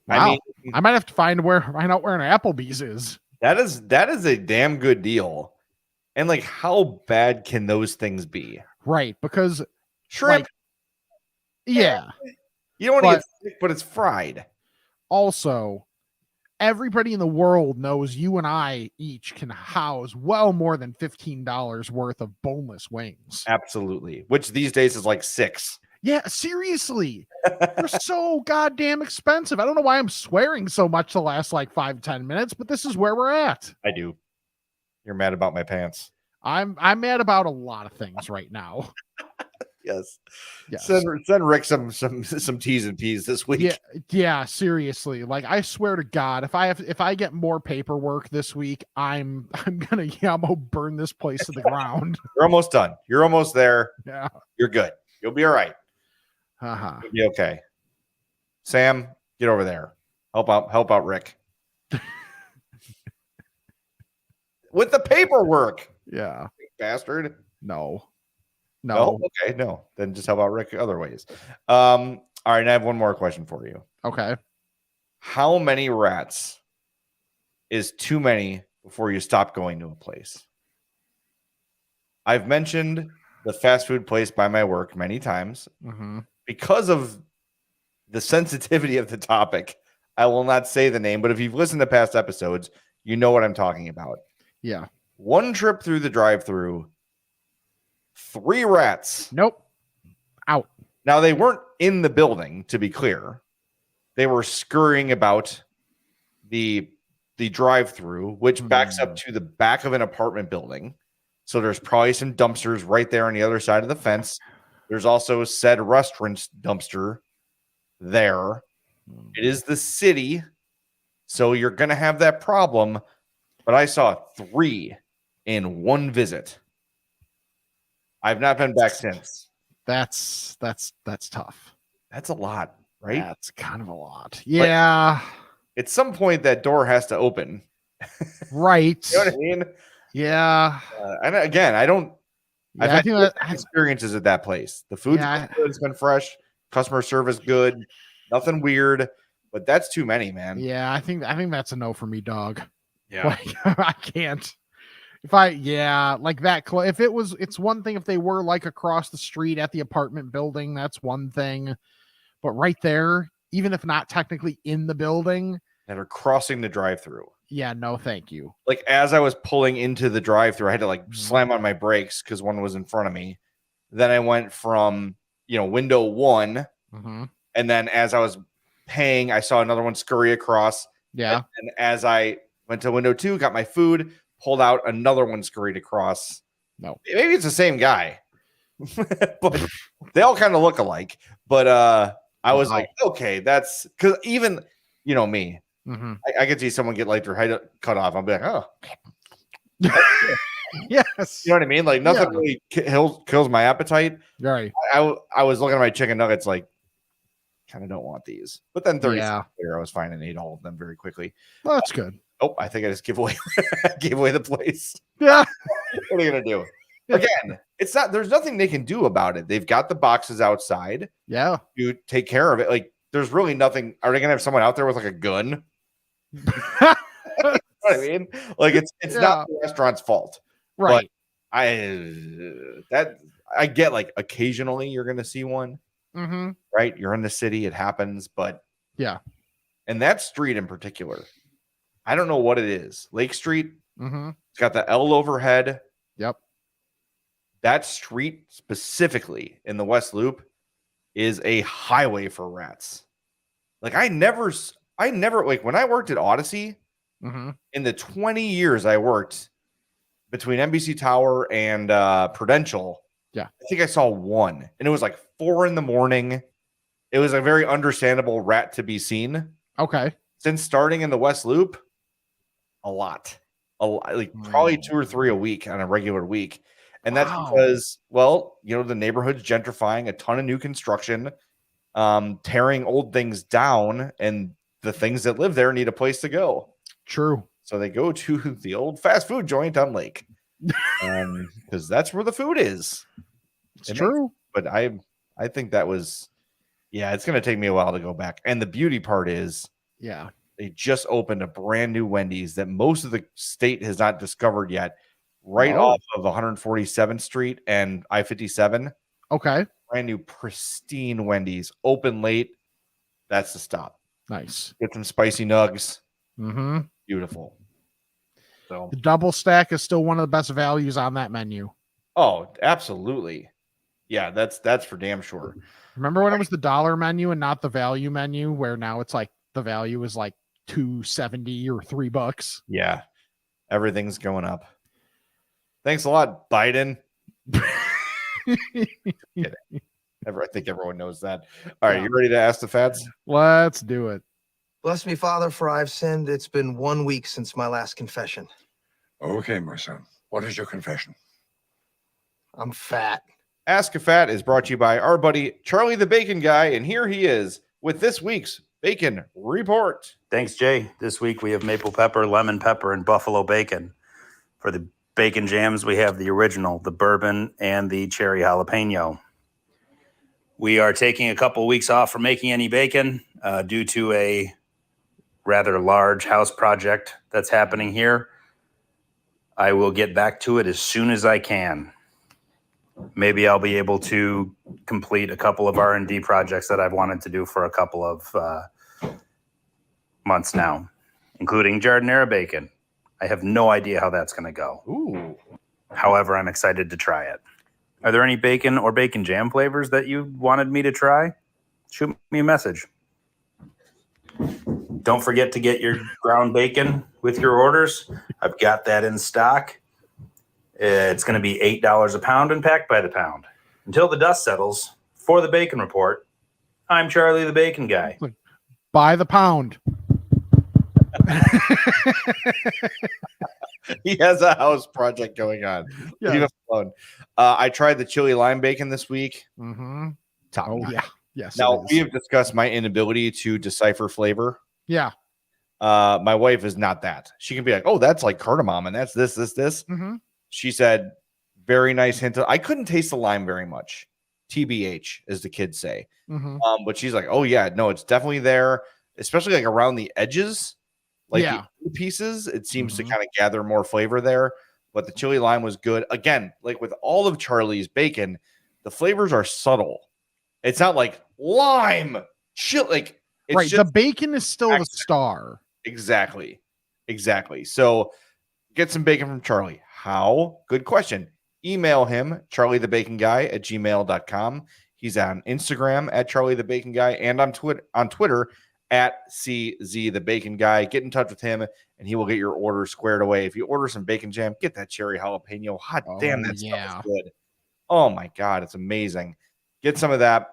Wow. I mean, I might have to find out where an Applebee's is. that is a damn good deal. And like, how bad can those things be? Right, because Shrimp, yeah. you don't want to get sick, but it's fried. Also, everybody in the world knows you and I each can house well more than $15 worth of boneless wings. Absolutely. Which these days is like $6. Yeah, seriously. They're so goddamn expensive. I don't know why I'm swearing so much the last like 5-10 minutes, but this is where we're at. I do. You're mad about my pants. I'm mad about a lot of things right now. Yes. Yes. Send Rick some T's and P's this week. Yeah, seriously. Like I swear to God, if I get more paperwork this week, I'm gonna burn this place to the ground. You're almost done. You're almost there. Yeah. You're good. You'll be all right. Uh-huh. You'll be okay. Sam, get over there. Help out Rick. With the paperwork. Yeah. Bastard. No. Okay, no. Then just help out Rick other ways. All right, I have one more question for you. Okay. How many rats is too many before you stop going to a place? I've mentioned the fast food place by my work many times. Mm-hmm. Because of the sensitivity of the topic, I will not say the name, but if you've listened to past episodes, you know what I'm talking about. Yeah. One trip through the drive-thru, 3 rats. Nope. Out. Now, they weren't in the building, to be clear. They were scurrying about the drive-thru, which backs up to the back of an apartment building. So there's probably some dumpsters right there on the other side of the fence. There's also said restaurant's dumpster there. It is the city, so you're going to have that problem. But I saw 3 in one visit. I've not been back since. That's tough. That's a lot, right? That's kind of a lot. Yeah. At some point, that door has to open. Right. You know what I mean? Yeah. And again, I don't. Yeah, I've I had think good that, experiences at that place. The food's been good. It's been fresh. Customer service good. Nothing weird. But that's too many, man. yeah, I think that's a no for me, dog. Yeah. Like, I can't. Like that. If it's one thing if they were like across the street at the apartment building, that's one thing. But right there, even if not technically in the building, that are crossing the drive-thru. Yeah, no, thank you. Like as I was pulling into the drive-thru, I had to slam on my brakes because one was in front of me. Then I went from window 1, and then as I was paying, I saw another one scurry across. Yeah, and as I went to window 2, got my food, pulled out, another one scurried across. No, maybe it's the same guy, but they all kind of look alike. But I was like, okay, that's because even me. I could see someone get like their head cut off. I'll be like, oh, yes. You know what I mean? Like nothing really kills my appetite. Right. I was looking at my chicken nuggets like, kind of don't want these. But then 30 Yeah. seconds later, I was fine and ate all of them very quickly. Well, that's good. Oh, I think I just gave away the place. Yeah. What are you gonna do? Again, it's not. There's nothing they can do about it. They've got the boxes outside. Yeah. You take care of it. Like, there's really nothing. Are they gonna have someone out there with like a gun? You know what I mean? Like, it's not the restaurant's fault, Right. But I get, like, occasionally you're gonna see one, Mm-hmm. right? You're in the city, it happens, but Yeah. and that street in particular, I don't know what it is. Lake Street, Mm-hmm. it's got the L overhead. Yep. That street specifically in the West Loop is a highway for rats. Like, I never like when I worked at Odyssey, Mm-hmm. in the 20 years I worked between NBC Tower and Prudential, Yeah. I think I saw one, and it was like 4 a.m. It was a very understandable rat to be seen. Okay. Since starting in the West Loop, a lot, like probably 2 or 3 a week on a regular week. And that's Wow. because, well, the neighborhood's gentrifying, a ton of new construction, tearing old things down, and the things that live there need a place to go. True. So they go to the old fast food joint on Lake, because that's where the food is. It's true. But I think that was, it's going to take me a while to go back. And the beauty part is, they just opened a brand new Wendy's that most of the state has not discovered yet, right off of 147th Street and I-57. Okay. Brand new, pristine Wendy's, open late. That's the stop. Nice. Get some spicy nugs. Mm-hmm. Beautiful. So the double stack is still one of the best values on that menu. Oh, absolutely. Yeah, that's for damn sure. Remember when it was the dollar menu and not the value menu, where now it's like the value is like $2.70 or $3? Yeah. Everything's going up. Thanks a lot, Biden. I think everyone knows that. All right, you ready to ask the fats? Let's do it. Bless me, Father, for I've sinned. It's been 1 week since my last confession. Okay, my son. What is your confession? I'm fat. Ask a Fat is brought to you by our buddy Charlie the Bacon Guy, and here he is with this week's Bacon Report. Thanks, Jay. This week we have maple pepper, lemon pepper, and buffalo bacon. For the bacon jams, we have the original, the bourbon, and the cherry jalapeno. We are taking a couple weeks off from making any bacon due to a rather large house project that's happening here. I will get back to it as soon as I can. Maybe I'll be able to complete a couple of R&D projects that I've wanted to do for a couple of months now, including Jardinera bacon. I have no idea how that's going to go. Ooh. However, I'm excited to try it. Are there any bacon or bacon jam flavors that you wanted me to try? Shoot me a message. Don't forget to get your ground bacon with your orders. I've got that in stock. It's going to be $8 a pound and packed by the pound. Until the dust settles, for the Bacon Report, I'm Charlie the Bacon Guy. By the pound. He has a house project going on. Yeah. Leave him alone. I tried the chili lime bacon this week. Mm-hmm. Top notch. Yeah. Yes. Now, we have discussed my inability to decipher flavor. Yeah. My wife is not that. She can be like, oh, that's like cardamom, and that's this. Mm-hmm. She said, very nice hint. I couldn't taste the lime very much. TBH, as the kids say. Mm-hmm. But she's like, oh, yeah, no, it's definitely there, especially like around the edges. Like the pieces, it seems to kind of gather more flavor there. But the chili lime was good. Again, like with all of Charlie's bacon, the flavors are subtle. It's not like lime, like it's right. just The bacon is still the star. Exactly. So get some bacon from Charlie. How? Good question. Email him, charliethebaconguy@gmail.com. He's on Instagram @charliethebaconguy and on Twitter @CZTheBaconGuy. Get in touch with him and he will get your order squared away. If you order some bacon jam, get that cherry jalapeno. Hot damn, that stuff is good. Oh my God, it's amazing. Get some of that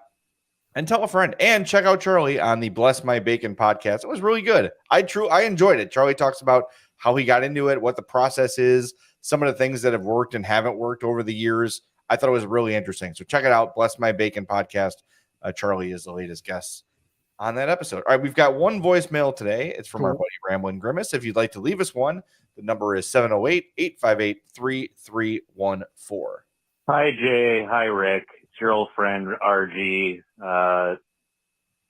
and tell a friend. And check out Charlie on the Bless My Bacon podcast. It was really good. I enjoyed it. Charlie talks about how he got into it, what the process is, some of the things that have worked and haven't worked over the years. I thought it was really interesting. So check it out. Bless My Bacon podcast. Charlie is the latest guest on that episode. All right, we've got one voicemail today. It's from our Cool. buddy Ramblin' Grimace. If you'd like to leave us one, the number is 708-858-3314. Hi, Jay. Hi, Rick. It's your old friend, RG.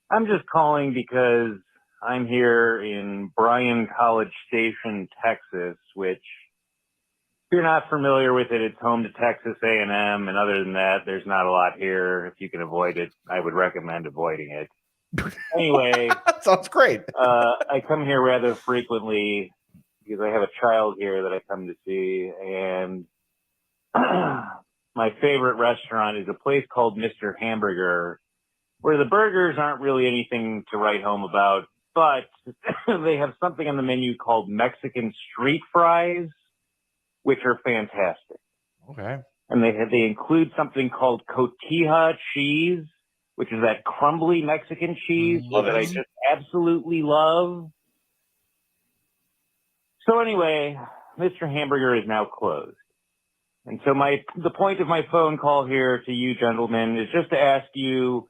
I'm just calling because I'm here in Bryan College Station, Texas, which, if you're not familiar with it, it's home to Texas A&M. And other than that, there's not a lot here. If you can avoid it, I would recommend avoiding it. Anyway, Sounds great. I come here rather frequently because I have a child here that I come to see. And my favorite restaurant is a place called Mr. Hamburger, where the burgers aren't really anything to write home about, but they have something on the menu called Mexican street fries, which are fantastic. Okay. And they include something called cotija cheese, which is that crumbly Mexican cheese that I just absolutely love. So anyway, Mr. Hamburger is now closed. And so the point of my phone call here to you gentlemen is just to ask you,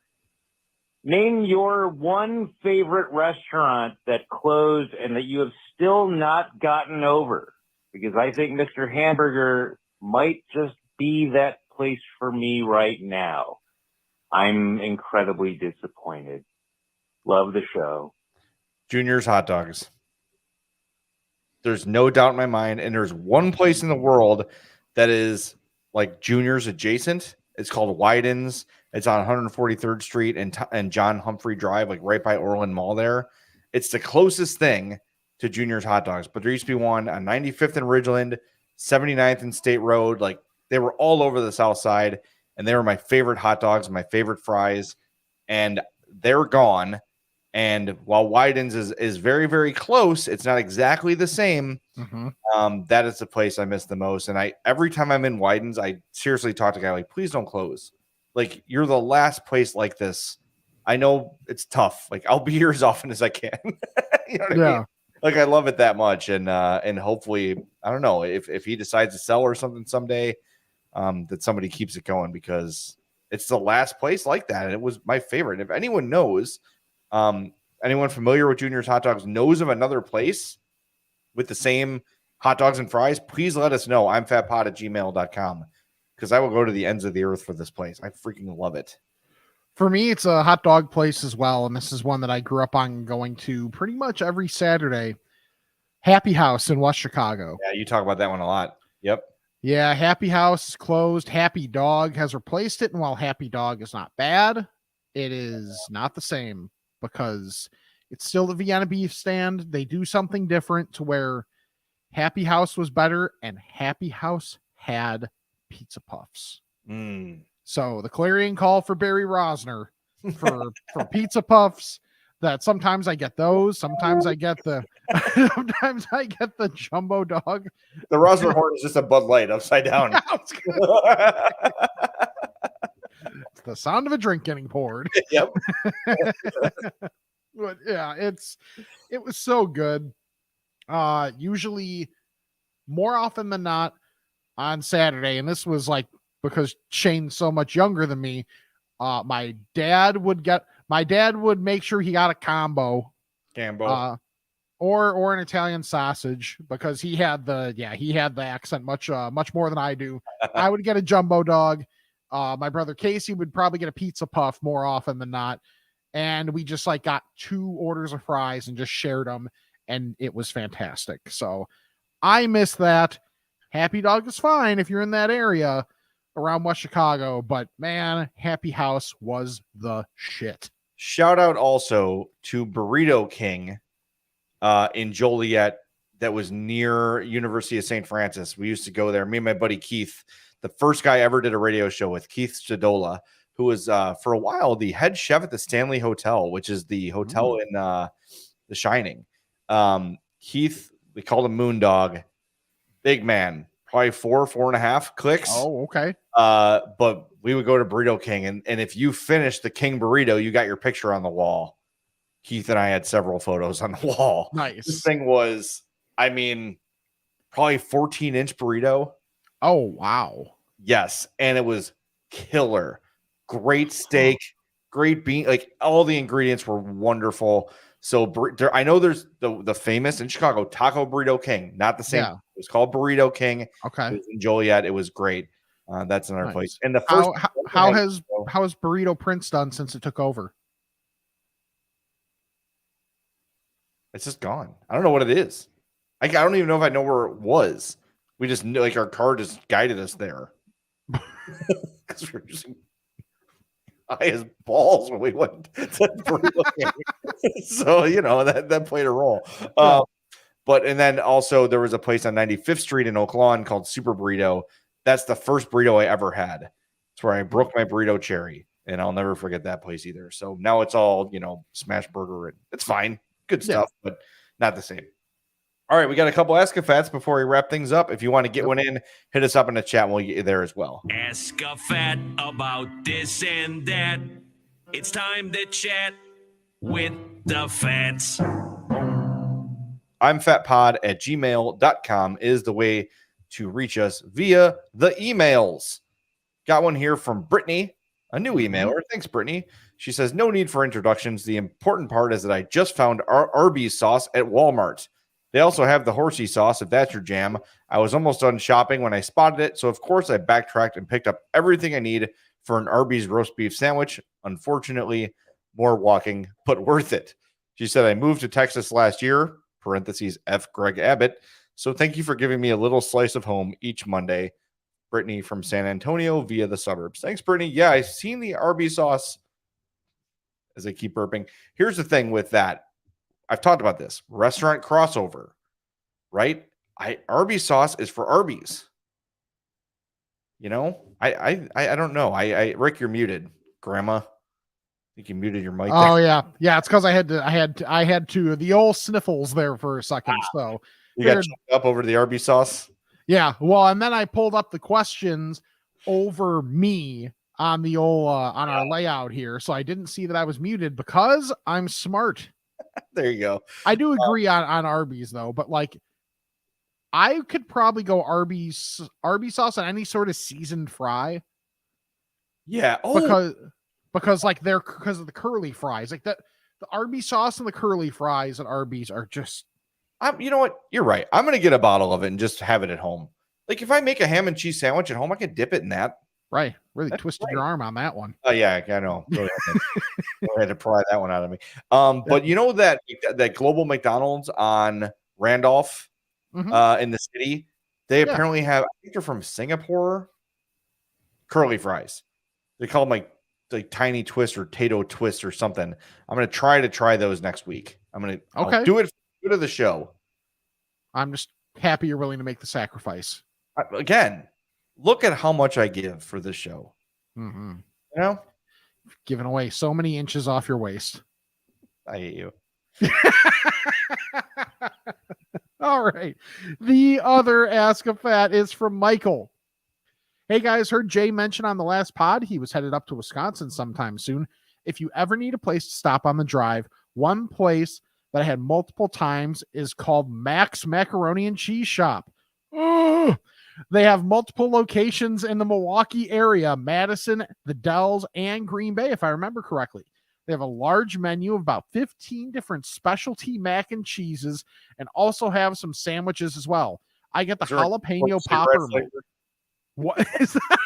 name your one favorite restaurant that closed and that you have still not gotten over. Because I think Mr. Hamburger might just be that place for me right now. I'm incredibly disappointed. Love the show. Junior's Hot Dogs. There's no doubt in my mind. And there's one place in the world that is like Junior's adjacent. It's called Wyden's. It's on 143rd Street and John Humphrey Drive, like right by Orland Mall there. It's the closest thing to Junior's Hot Dogs. But there used to be one on 95th and Ridgeland, 79th and State Road. Like they were all over the South Side. And they were my favorite hot dogs, my favorite fries. And they're gone. And while Wyden's is very, very close, it's not exactly the same. Mm-hmm. That is the place I miss the most. And every time I'm in Wyden's, I seriously talk to a guy like, please don't close. Like, you're the last place like this. I know it's tough. Like, I'll be here as often as I can. You know what I mean? Like, I love it that much. And hopefully, I don't know, if he decides to sell or something someday, that somebody keeps it going, because it's the last place like that. And it was my favorite. If anyone knows, anyone familiar with Junior's Hot Dogs knows of another place with the same hot dogs and fries, please let us know. I'm fatpod@gmail.com, because I will go to the ends of the earth for this place. I freaking love it. For me, it's a hot dog place as well. And this is one that I grew up on going to pretty much every Saturday. Happy House in West Chicago. Yeah, you talk about that one a lot. Yep. Yeah, Happy House is closed. Happy Dog has replaced it. And while Happy Dog is not bad, it is not the same, because it's still the Vienna beef stand. They do something different to where Happy House was better, and Happy House had pizza puffs. So the clarion call for Barry Rosner for pizza puffs. That sometimes I get those. Sometimes I get the jumbo dog. The Rosner Horn is just a Bud Light upside down. It's the sound of a drink getting poured. Yep. But yeah, it was so good. Usually more often than not on Saturday, and this was like because Shane's so much younger than me, my dad would make sure he got a combo or an Italian sausage, because he had the accent much more than I do. I would get a jumbo dog. My brother Casey would probably get a pizza puff more often than not. And we just like got 2 orders of fries and just shared them. And it was fantastic. So I miss that. Happy Dog is fine if you're in that area around West Chicago, but man, Happy House was the shit. Shout out also to Burrito King in Joliet, that was near University of St. Francis. We used to go there. Me and my buddy Keith, the first guy I ever did a radio show with, Keith Stadola, who was for a while the head chef at the Stanley Hotel, which is the hotel in The Shining. Keith, we called him Moondog. Big man, probably 4.5 clicks. Oh, okay. But we would go to Burrito King, and if you finished the King burrito, you got your picture on the wall. Keith and I had several photos on the wall. Nice. This thing was, I mean, probably 14-inch burrito. Oh, wow. Yes, and it was killer. Great steak, great bean. Like all the ingredients were wonderful. So I know there's the famous in Chicago Taco Burrito King, not the same. Yeah. It was called Burrito King. It Okay. was in Joliet. It was great. That's another Nice. place. And the first how has Burrito Prince done since it took over? It's just gone. I don't know what it is. I don't even know if I know where it was. We just knew, like, our car just guided us there because we're using high as balls when we went to Burrito King. So that played a role. But and then also there was a place on 95th Street in Oak Lawn called Super Burrito. That's the first burrito I ever had. It's where I broke my burrito cherry, and I'll never forget that place either. So now it's all smash burger, and it's fine, good stuff, but not the same. All right, we got a couple Ask-A-Fats before we wrap things up. If you want to get one in, hit us up in the chat, and we'll get you there as well. Ask a fat about this and that. It's time to chat with the fats. I'm fatpod@gmail.com is the way to reach us via the emails. Got one here from Brittany, a new emailer. Thanks, Brittany. She says, no need for introductions. The important part is that I just found Arby's sauce at Walmart. They also have the horsey sauce, if that's your jam. I was almost done shopping when I spotted it, so of course I backtracked and picked up everything I need for an Arby's roast beef sandwich. Unfortunately, more walking, but worth it. She said, I moved to Texas last year, parentheses F. Greg Abbott, so thank you for giving me a little slice of home each Monday. Brittany from San Antonio via the suburbs. Thanks, Brittany. Yeah, I've seen the Arby's sauce as I keep burping. Here's the thing with that. I've talked about this. Restaurant crossover, right? Arby's sauce is for Arby's. I don't know. Rick, you're muted. Grandma, I think you muted your mic. Oh there. Yeah. It's because I had to the old sniffles there for a second. So you got checked up over to the Arby's sauce. Yeah. Well, and then I pulled up the questions over me on the old on our layout here, so I didn't see that I was muted because I'm smart. There you go. I do agree on Arby's though, but like I could probably go Arby's sauce on any sort of seasoned fry. Yeah. Because like because of the curly fries, like the Arby's sauce and the curly fries at Arby's are just. You know what? You're right. I'm gonna get a bottle of it and just have it at home. Like if I make a ham and cheese sandwich at home, I could dip it in that. Right. Really twisted your arm on that one. Oh yeah, I know. Really had to pry that one out of me. But you know that global McDonald's on Randolph in the city, they apparently have, I think they're from Singapore, curly fries. They call them like tiny twist or Tato twist or something. I'm gonna try those next week. I'll do it for the show. I'm just happy you're willing to make the sacrifice. Again, look at how much I give for this show. Giving away so many inches off your waist. I hate you. All right. The other Ask-A-Fat is from Michael. Hey guys, heard Jay mention on the last pod he was headed up to Wisconsin sometime soon. If you ever need a place to stop on the drive, one place that I had multiple times is called Mac's Macaroni and Cheese Shop. Ugh. They have multiple locations in the Milwaukee area, Madison, the Dells, and Green Bay, if I remember correctly. They have a large menu of about 15 different specialty mac and cheeses and also have some sandwiches as well. I get the jalapeno popper. What is that?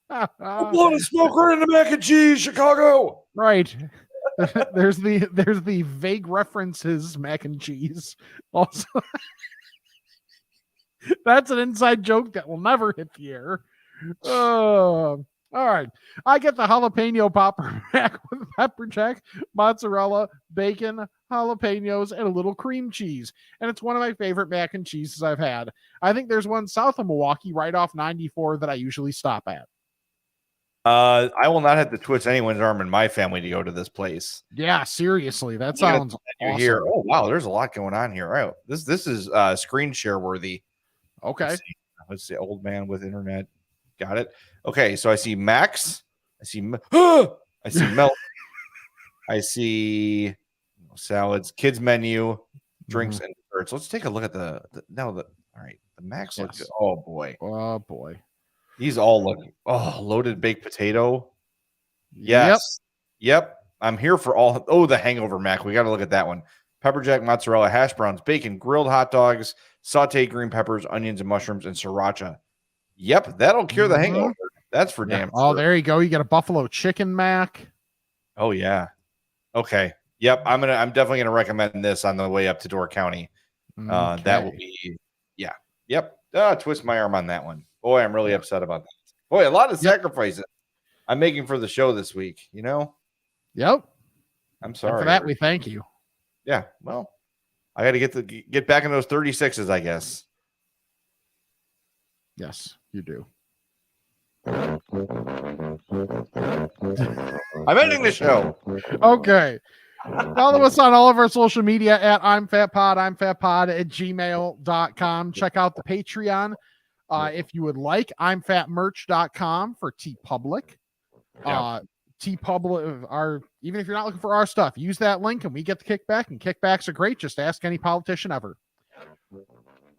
I'm blowing a smoker into mac and cheese, Chicago. Right. There's the vague references mac and cheese. Also, that's an inside joke that will never hit the air. All right. I get the jalapeno popper mac with pepper jack, mozzarella, bacon, jalapenos, and a little cream cheese. And it's one of my favorite mac and cheeses I've had. I think there's one south of Milwaukee right off 94 that I usually stop at. I will not have to twist anyone's arm in my family to go to this place. Yeah, seriously. That sounds awesome. Here. Oh, wow. There's a lot going on here. All right. This is screen share worthy. Okay. Let's see. Old man with internet. Got it. Okay. So I see Max. I see milk. I see salads, kids menu, drinks, and desserts. Let's take a look at all right. The Max looks good. Oh boy. Oh boy. These all look loaded baked potato. Yes. Yep. I'm here for all. Oh, the hangover mac. We got to look at that one. Pepper jack, mozzarella, hash browns, bacon, grilled hot dogs, sauteed green peppers, onions and mushrooms, and siracha. Yep, that'll cure the hangover. That's for damn sure. Oh, there you go. You got a buffalo chicken mac. Oh yeah. Okay. Yep. I'm definitely gonna recommend this on the way up to Door County. That will be Yep. Twist my arm on that one. Boy, I'm really upset about that. Boy, a lot of sacrifices I'm making for the show this week, you know? Yep. I'm sorry. And for that, we thank you. Yeah. Well, I got to get back in those 36s, I guess. Yes, you do. I'm ending the show. Okay. Follow us on all of our social media at I'm Fat Pod at gmail.com. Check out the Patreon if you would like. I'mFatMerch.com for TeePublic. TeePublic, even if you're not looking for our stuff, use that link and we get the kickback, and kickbacks are great. Just ask any politician ever.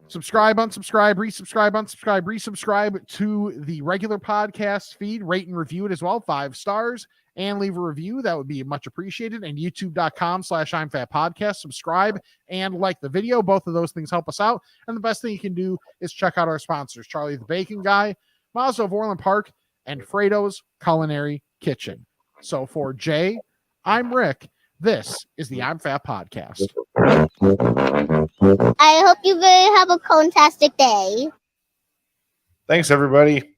Subscribe, unsubscribe, resubscribe to the regular podcast feed. Rate and review it as well, 5 stars, and leave a review. That would be much appreciated. And youtube.com/I'mFatPodcast. Subscribe and like the video. Both of those things help us out. And the best thing you can do is check out our sponsors, Charlie the Bacon Guy, Mazda of Orland Park, and Fredo's Culinary Kitchen. So for Jay, I'm Rick. This is the I'm Fat Podcast. I hope you have a fantastic day. Thanks, everybody.